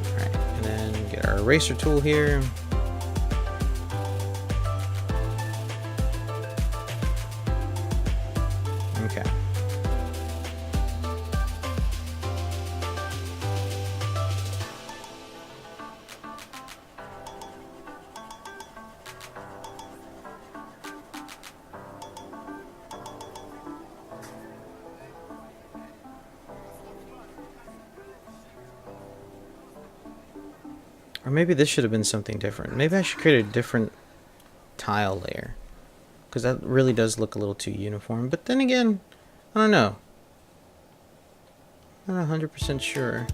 Alright, and then get our eraser tool here. Okay. Or maybe this should have been something different. Maybe I should create a different tile layer, because that really does look a little too uniform. But then again, I don't know. I'm not 100% sure.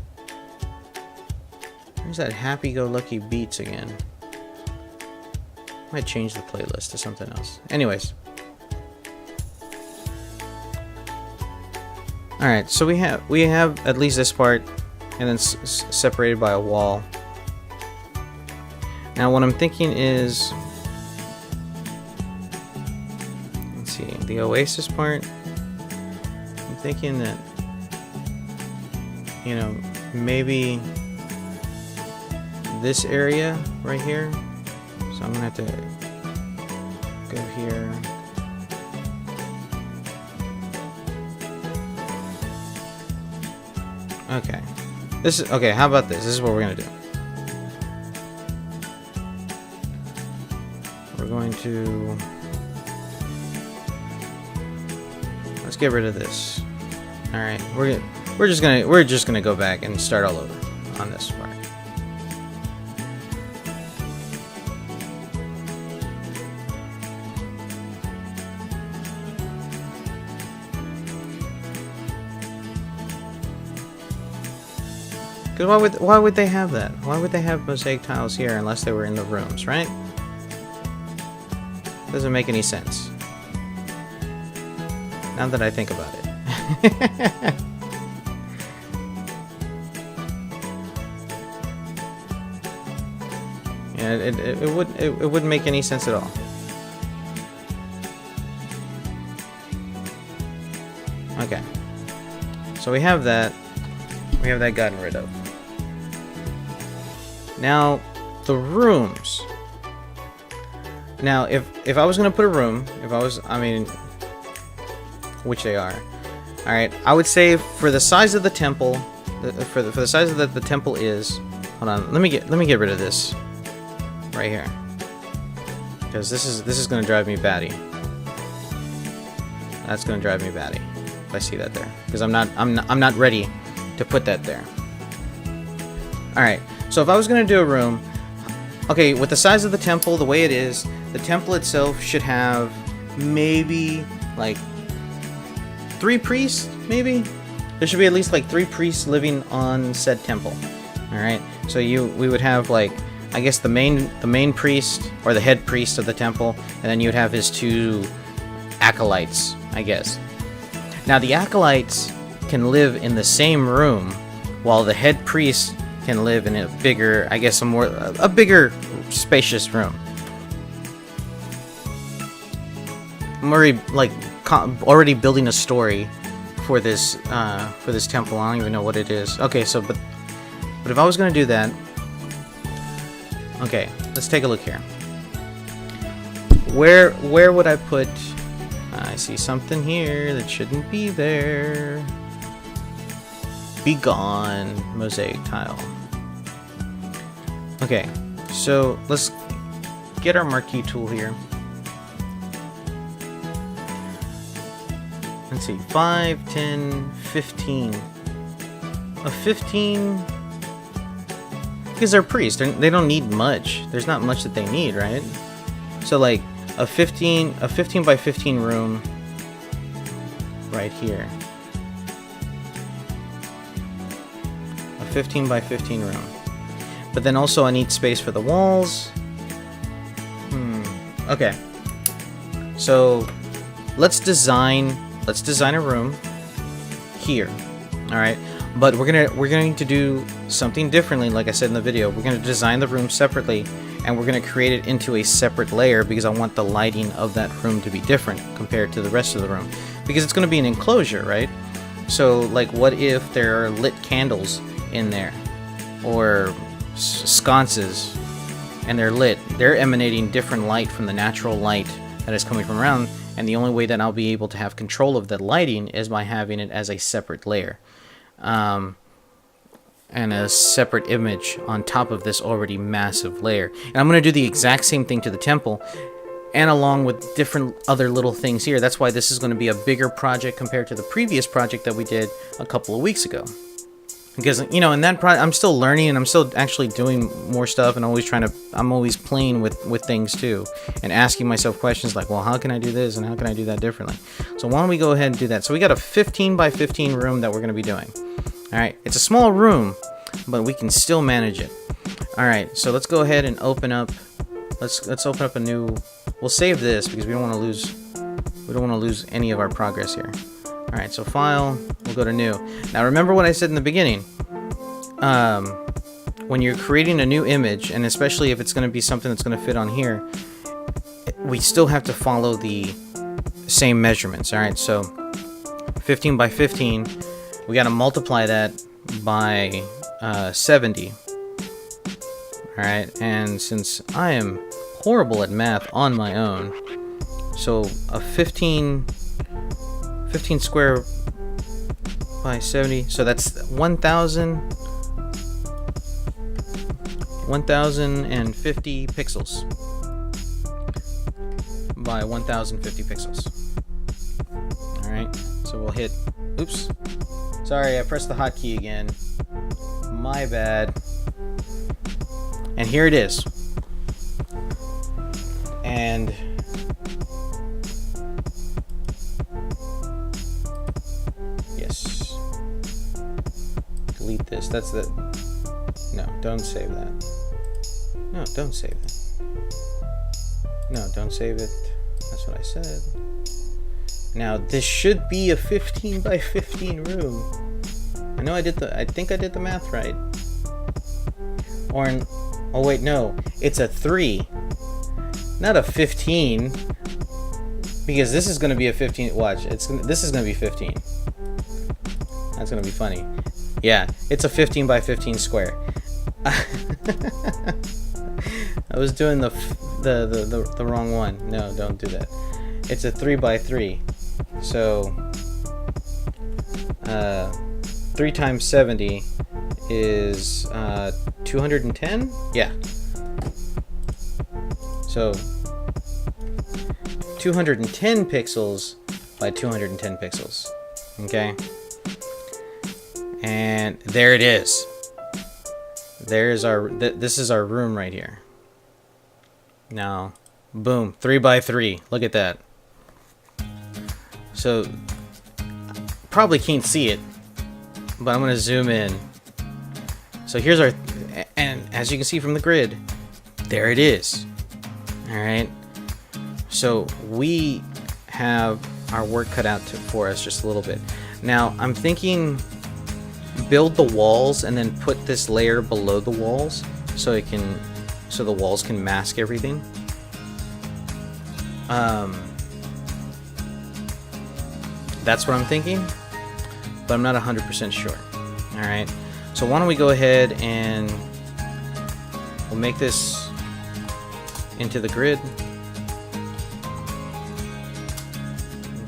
There's that happy-go-lucky beats again. Might change the playlist to something else. Anyways. Alright, so we have at least this part, and then separated by a wall. Now what I'm thinking is, let's see, the oasis part, I'm thinking that, you know, maybe this area right here. So I'm gonna have to go here. Okay. This is okay. How about this? This is what we're gonna do. We're going to let's get rid of this. All right. We're just gonna go back and start all over on this part. Because why would they have that? Why would they have mosaic tiles here unless they were in the rooms, right? Doesn't make any sense. Now that I think about it. Yeah, it wouldn't make any sense at all. Okay. So we have that. We have that gotten rid of. Now, the rooms. Now, if I was gonna put a room, which they are, all right, I would say for the size of the temple, for the size of the temple is. Hold on, let me get rid of this right here, because this is gonna drive me batty. That's gonna drive me batty if I see that there, because I'm not ready to put that there. All right. So if I was going to do a room, okay, with the size of the temple, the way it is, the temple itself should have maybe like 3 priests, maybe? There should be at least like 3 priests living on said temple. All right. So we would have like, I guess the main priest or the head priest of the temple, and then you would have his 2 acolytes, I guess. Now the acolytes can live in the same room while the head priest can live in a bigger, I guess a bigger spacious room. I'm already building a story for this temple. I don't even know what it is. Okay, so but if I was going to do that, okay, let's take a look here. Where would I put? I see something here that shouldn't be there. Be gone, mosaic tile. Okay, so let's get our marquee tool here. Let's see, 5, 10, 15. A 15, because they're priests. They don't need much. There's not much that they need, right? So like a 15 by 15 room right here. 15 by 15 room. But then also I need space for the walls. Okay. So let's design a room here. All right. But we're going to do something differently. Like I said in the video, we're going to design the room separately, and we're going to create it into a separate layer because I want the lighting of that room to be different compared to the rest of the room, because it's going to be an enclosure, right? So like, what if there are lit candles in there, or sconces, and they're lit? They're emanating different light from the natural light that is coming from around, and the only way that I'll be able to have control of the lighting is by having it as a separate layer, and a separate image on top of this already massive layer. And I'm going to do the exact same thing to the temple, and along with different other little things here. That's why this is going to be a bigger project compared to the previous project that we did a couple of weeks ago. Because, you know, in that project, I'm still learning, and I'm still actually doing more stuff, and I'm always playing with things too, and asking myself questions like, well, how can I do this, and how can I do that differently? So why don't we go ahead and do that? So we got a 15 by 15 room that we're going to be doing. All right, it's a small room, but we can still manage it. All right, so let's go ahead and open up. Let's open up a new. We'll save this because we don't want to lose. We don't want to lose any of our progress here. All right, so file. We'll go to new. Now remember what I said in the beginning. When you're creating a new image, and especially if it's going to be something that's going to fit on here, we still have to follow the same measurements. All right, so 15 by 15. We got to multiply that by 70. Alright, and since I am horrible at math on my own, so a 15 square by 70, so that's 1050 pixels by 1050 pixels. Alright, so we'll hit, oops, sorry, I pressed the hotkey again, my bad, and here it is, and yes, delete this, that's the, no, don't save that, no, don't save it, no, don't save it, that's what I said. Now this should be a 15 by 15 room. I know I think I did the math right. Or, oh wait, no, it's a 3, not a 15, because this is going to be a 15, watch, this is going to be 15. That's going to be funny. Yeah, it's a 15 by 15 square. I was doing the wrong one. No, don't do that. It's a 3 by 3. So 3 times 70 is 210? Yeah. So 210 pixels by 210 pixels. Okay? And there it is. There's our this is our room right here. Now, boom, 3 by 3. Look at that. So probably can't see it, but I'm gonna zoom in. So here's our, and as you can see from the grid, there it is. All right. So we have our work cut out for us just a little bit. Now I'm thinking build the walls and then put this layer below the walls so it can, so the walls can mask everything. That's what I'm thinking, but I'm not 100% sure. All right, so why don't we go ahead and we'll make this into the grid.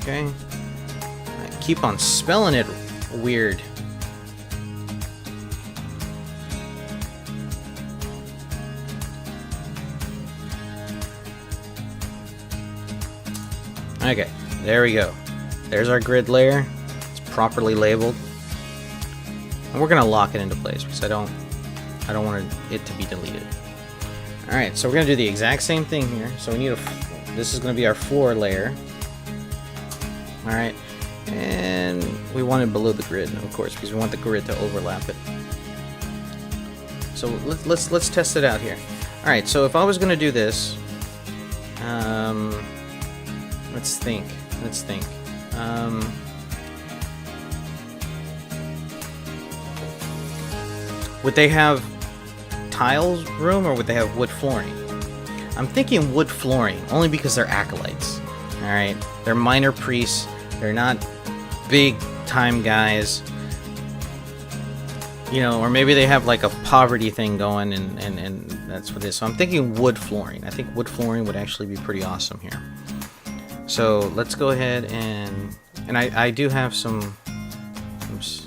Okay, I keep on spelling it weird. Okay, there we go. There's our grid layer. It's properly labeled. And we're gonna lock it into place because I don't want it to be deleted. Alright, so we're gonna do the exact same thing here. So we need this is gonna be our floor layer. Alright, and we want it below the grid, of course, because we want the grid to overlap it. So let's test it out here. Alright, so if I was gonna do this, let's think. Would they have tiles room or would they have wood flooring? I'm thinking wood flooring, only because they're acolytes. Alright? They're minor priests, they're not big time guys. You know, or maybe they have like a poverty thing going and that's what it is. So I'm thinking wood flooring. I think wood flooring would actually be pretty awesome here. So let's go ahead and I do have some, oops,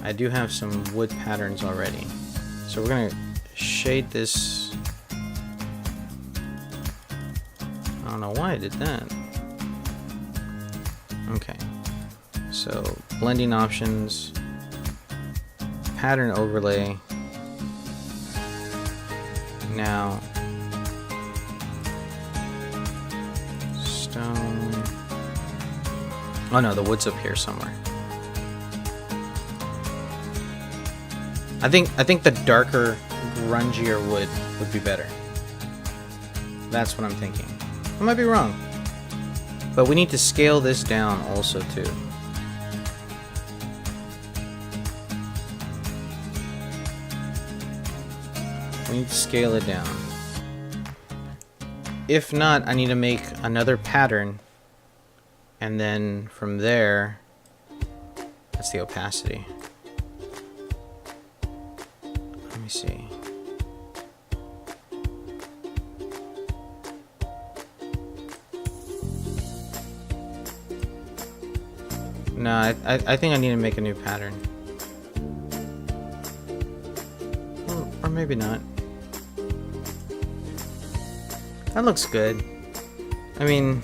I do have some wood patterns already. So we're gonna shade this. I don't know why I did that. Okay, so blending options, pattern overlay. Now stone. Oh no, the wood's up here somewhere. I think the darker, grungier wood would be better. That's what I'm thinking. I might be wrong. But we need to scale this down also too. We need to scale it down. If not, I need to make another pattern, and then from there, that's the opacity. me see. No, I think I need to make a new pattern. Or maybe not. That looks good. I mean,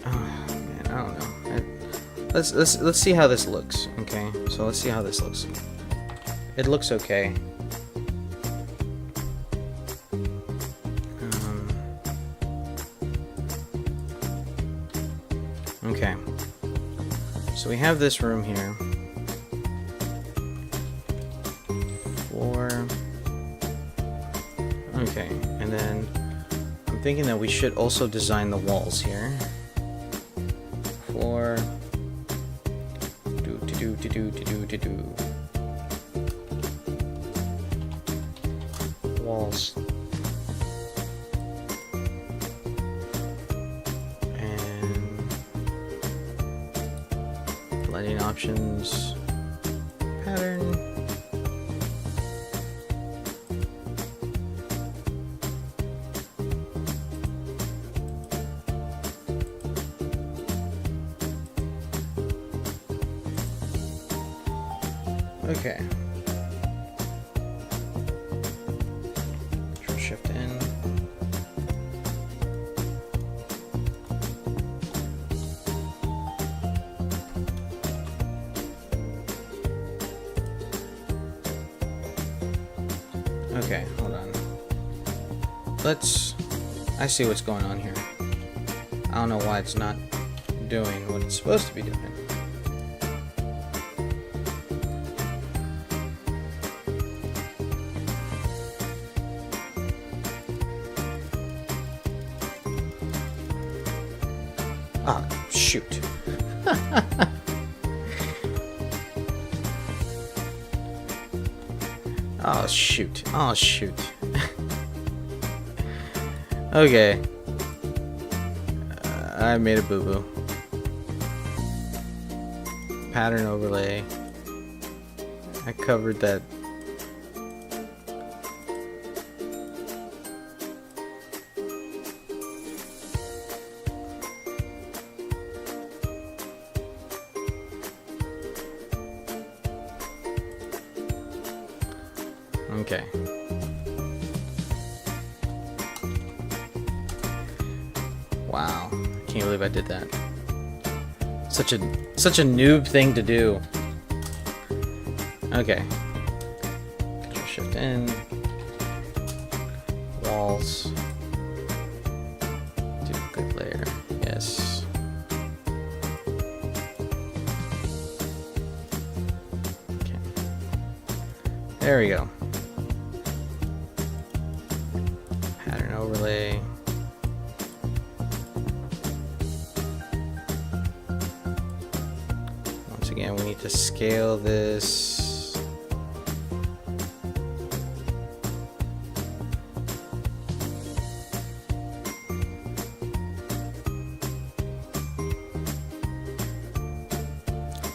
oh man, I don't know. Let's see how this looks. Okay, so let's see how this looks. It looks okay. Okay, so we have this room here. Okay, and then I'm thinking that we should also design the walls here. Floor. Walls. And lighting options. Pattern. Okay. Control Shift N. Okay, hold on. I see what's going on here. I don't know why it's not doing what it's supposed to be doing. Ah, shoot. Oh, shoot. Oh, shoot. Okay. I made a boo-boo. Pattern overlay. I covered that. Okay. Wow. I can't believe I did that. Such a noob thing to do. Okay. Control Shift N. Walls. Duplicate layer. Yes. Okay. There we go. Pattern overlay. Once again, we need to scale this.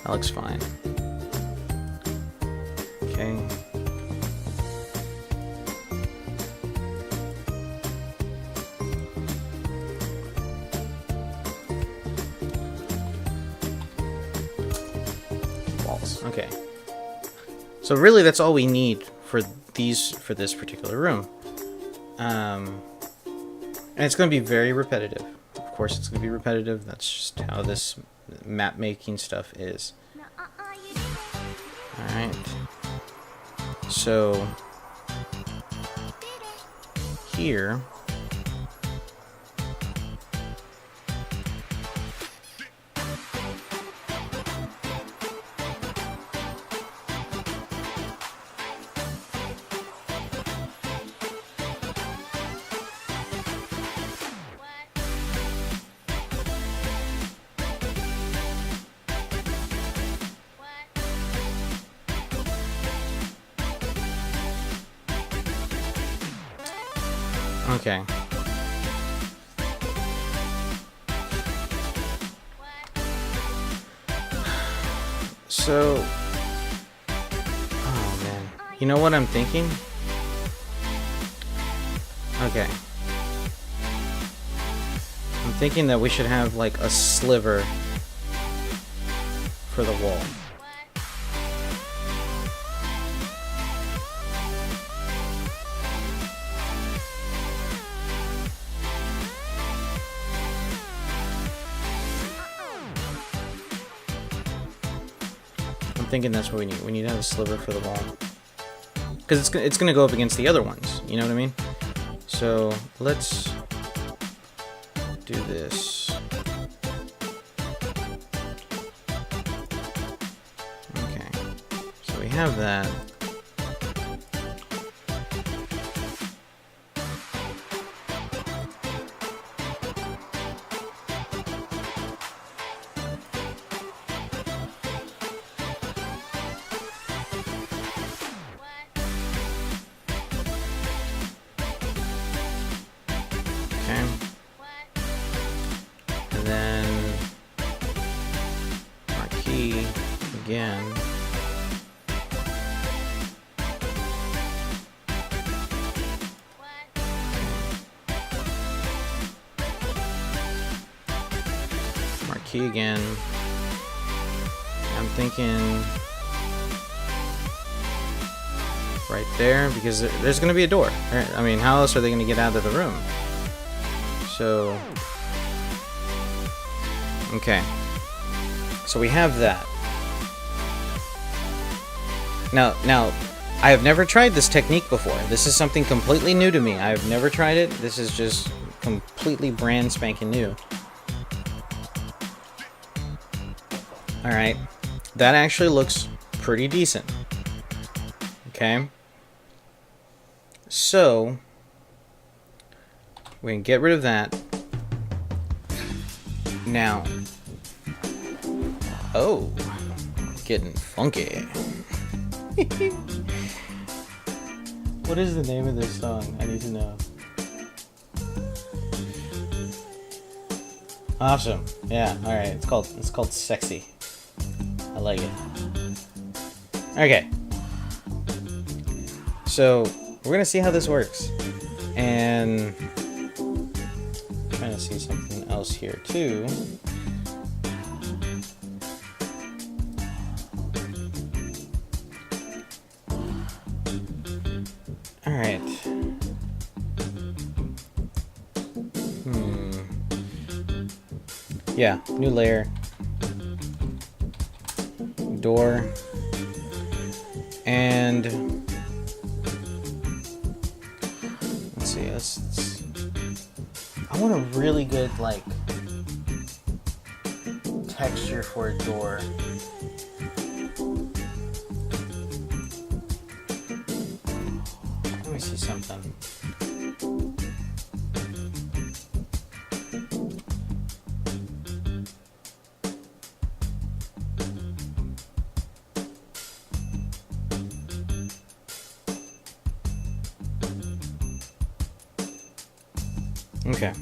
That looks fine. Okay. Walls. Okay. So really, that's all we need for this particular room. And it's going to be very repetitive. Of course, it's going to be repetitive. That's just how this map making stuff is. Alright. So here okay. So, oh You know what I'm thinking? Okay. I'm thinking that we should have like a sliver for the wall. I'm thinking that's what we need. We need to have a sliver for the wall. Because it's going to go up against the other ones. You know what I mean? So let's do this. Okay. So we have that. Okay. And then marquee again. Marquee again. I'm thinking right there, because there's going to be a door. I mean, how else are they going to get out of the room? So, okay. So we have that. Now, I have never tried this technique before. This is something completely new to me. I have never tried it. This is just completely brand spanking new. Alright. That actually looks pretty decent. Okay. So, we can get rid of that. Now. Oh. Getting funky. What is the name of this song? I need to know. Awesome. Yeah, alright. It's called Sexy. I like it. Okay. So, we're gonna see how this works. And I'm trying to see something else here too. Alright. Yeah, new layer. Door. And let's see, I want a really good like texture for a door. Let me see something. Okay.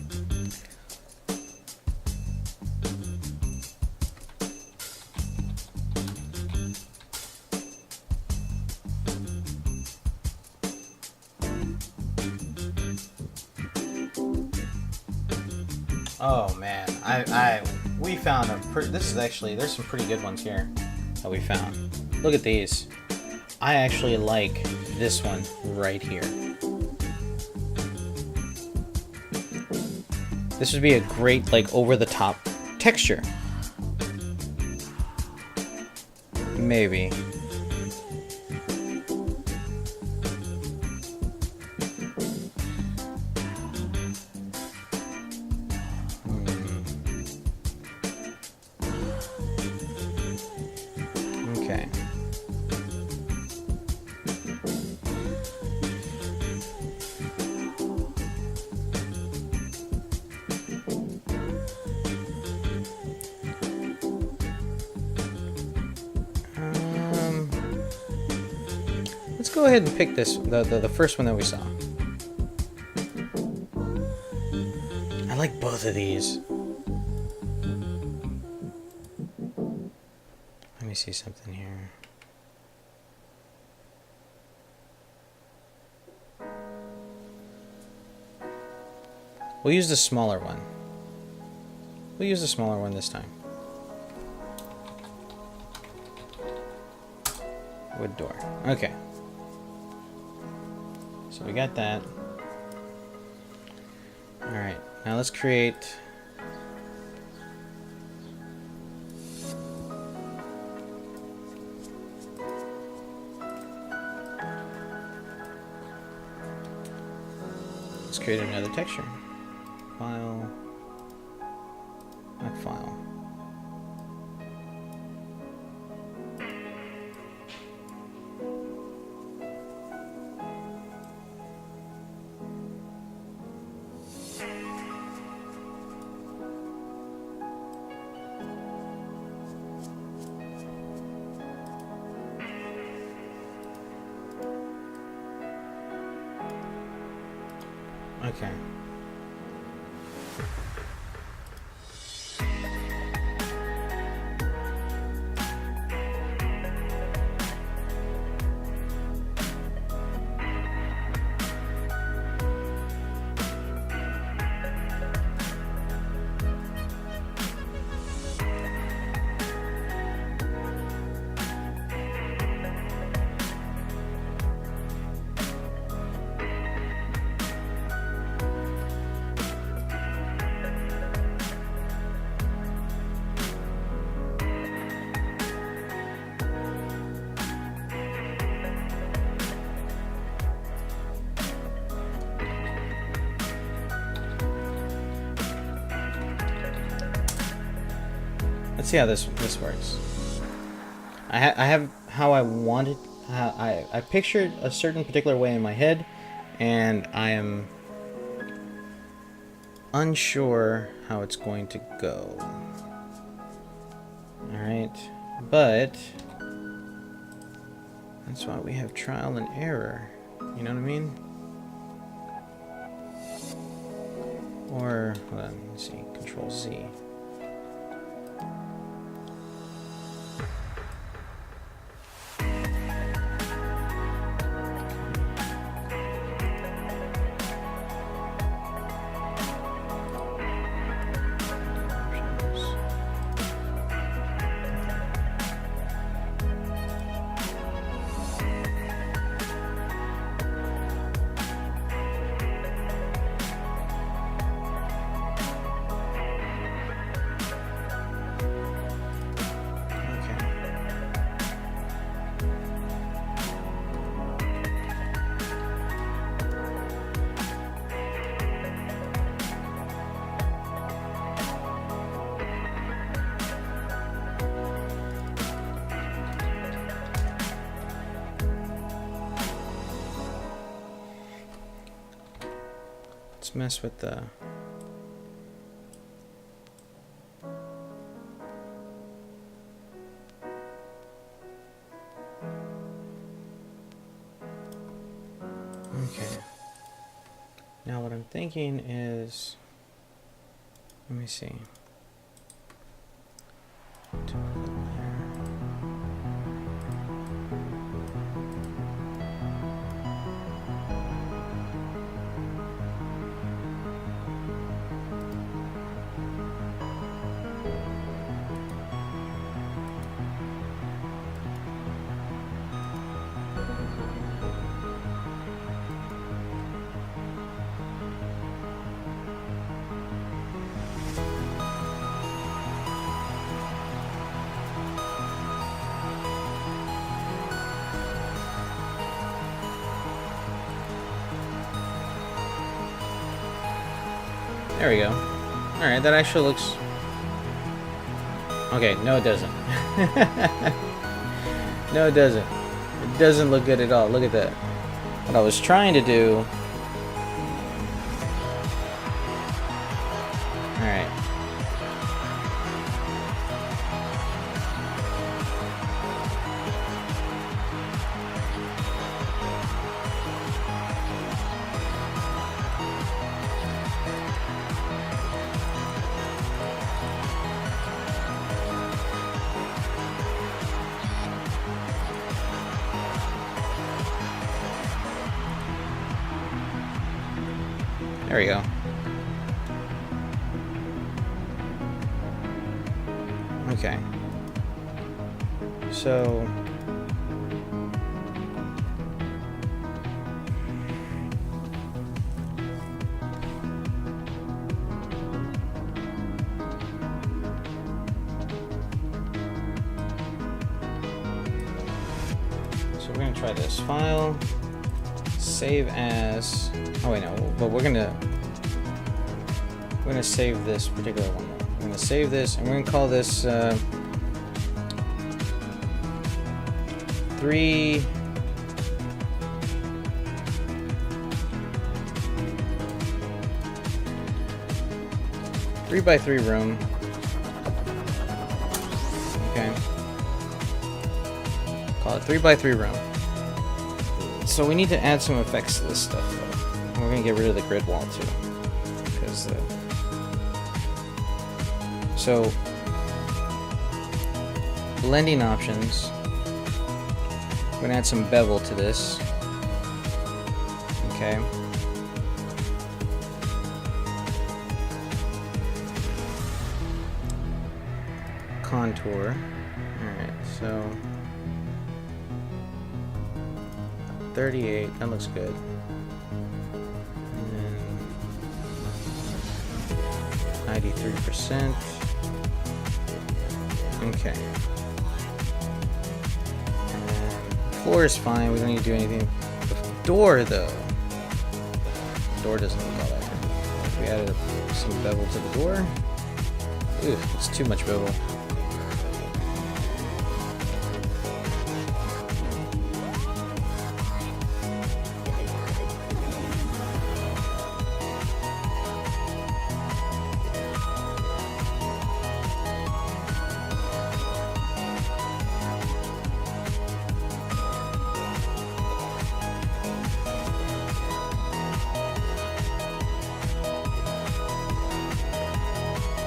Oh man, we found this is actually, there's some pretty good ones here that we found. Look at these. I actually like this one right here. This would be a great, like, over-the-top texture. Maybe. Okay. Let's go ahead and pick this, the first one that we saw. I like both of these. Let me see something here. We'll use the smaller one. We'll use the smaller one this time. Wood door. Okay. So we got that. Alright, now let's create... Let's create another texture. File... Not file. Okay. Let's see how this works. I have how I wanted. I pictured a certain particular way in my head, and I am unsure how it's going to go. All right, but that's why we have trial and error. You know what I mean? Or hold on, let's see. Control Z. Let's mess with the... Okay. Now what I'm thinking is... Let me see. There we go. Alright, that actually looks... Okay, no it doesn't. No it doesn't. It doesn't look good at all. Look at that. What I was trying to do... Alright. There we go. Okay. So we're gonna try this file, save as. Oh wait, no, but we're gonna save this particular one. We're gonna save this, and we're gonna call this 3 by 3 room. Okay. Call it 3 by 3 room. So we need to add some effects to this stuff though. And we're gonna get rid of the grid wall too. Because so blending options. I'm gonna add some bevel to this. Okay. Contour. Alright, so 38, that looks good. And then 93%. Okay. And floor is fine, we don't need to do anything. The door though. The door doesn't look all that good. If we added some bevel to the door. Ooh, it's too much bevel.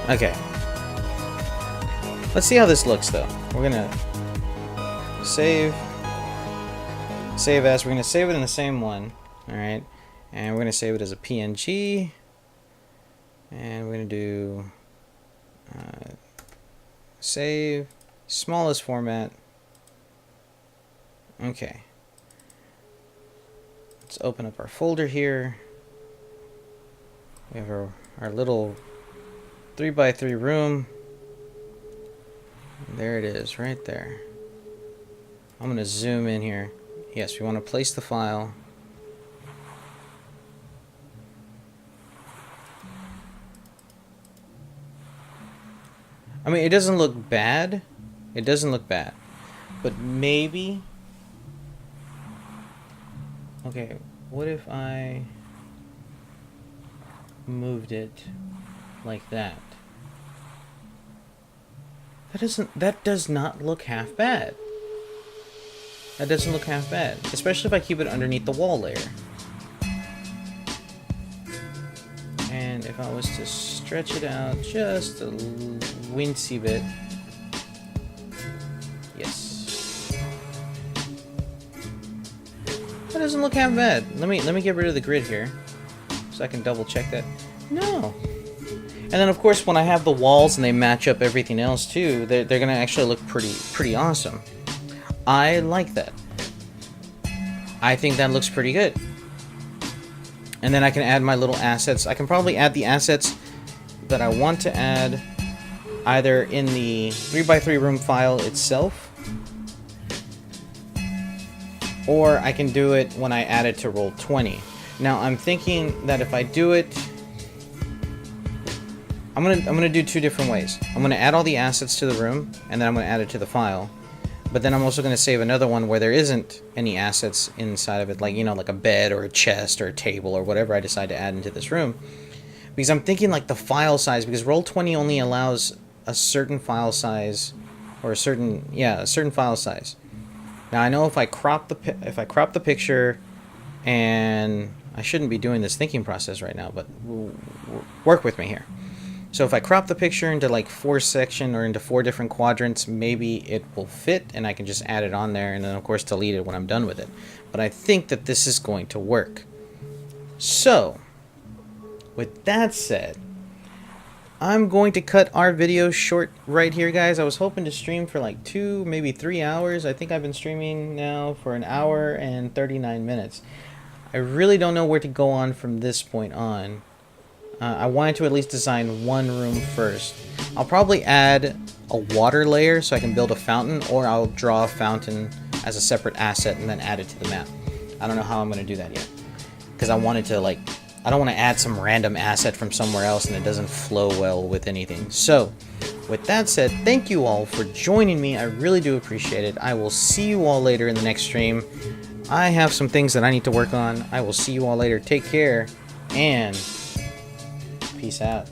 Okay. Let's see how this looks though. We're gonna save as. We're gonna save it in the same one. Alright. And we're gonna save it as a PNG. And we're gonna do save, smallest format. Okay. Let's open up our folder here. We have our little 3 by 3 room. There it is, right there. I'm gonna zoom in here. Yes, we want to place the file. I mean, it doesn't look bad. It doesn't look bad. But maybe... Okay, what if I moved it like that? That does not look half bad. That doesn't look half bad. Especially if I keep it underneath the wall layer. And if I was to stretch it out just a wincy bit. Yes. That doesn't look half bad. Let me get rid of the grid here. So I can double check that. No. And then of course when I have the walls and they match up everything else too, they're gonna actually look pretty awesome. I like that. I think that looks pretty good. And then I can add my little assets. I can probably add the assets that I want to add either in the 3 by 3 room file itself, or I can do it when I add it to Roll20. Now I'm thinking that if I do it, I'm gonna do 2 different ways. I'm gonna add all the assets to the room, and then I'm gonna add it to the file. But then I'm also gonna save another one where there isn't any assets inside of it, like, you know, like a bed or a chest or a table or whatever I decide to add into this room. Because I'm thinking like the file size, because Roll20 only allows a certain file size, or a certain file size. Now I know if I crop the picture, and I shouldn't be doing this thinking process right now, but work with me here. So if I crop the picture into like 4 sections or into 4 different quadrants, maybe it will fit and I can just add it on there and then of course delete it when I'm done with it. But I think that this is going to work. So, with that said, I'm going to cut our video short right here, guys. I was hoping to stream for like 2, maybe 3 hours. I think I've been streaming now for an hour and 39 minutes. I really don't know where to go on from this point on. I wanted to at least design one room first. I'll probably add a water layer so I can build a fountain, or I'll draw a fountain as a separate asset and then add it to the map. I don't know how I'm going to do that yet, because I wanted to, like, I don't want to add some random asset from somewhere else and it doesn't flow well with anything. So, with that said, thank you all for joining me. I really do appreciate it. I will see you all later in the next stream. I have some things that I need to work on. I will see you all later. Take care, and peace out.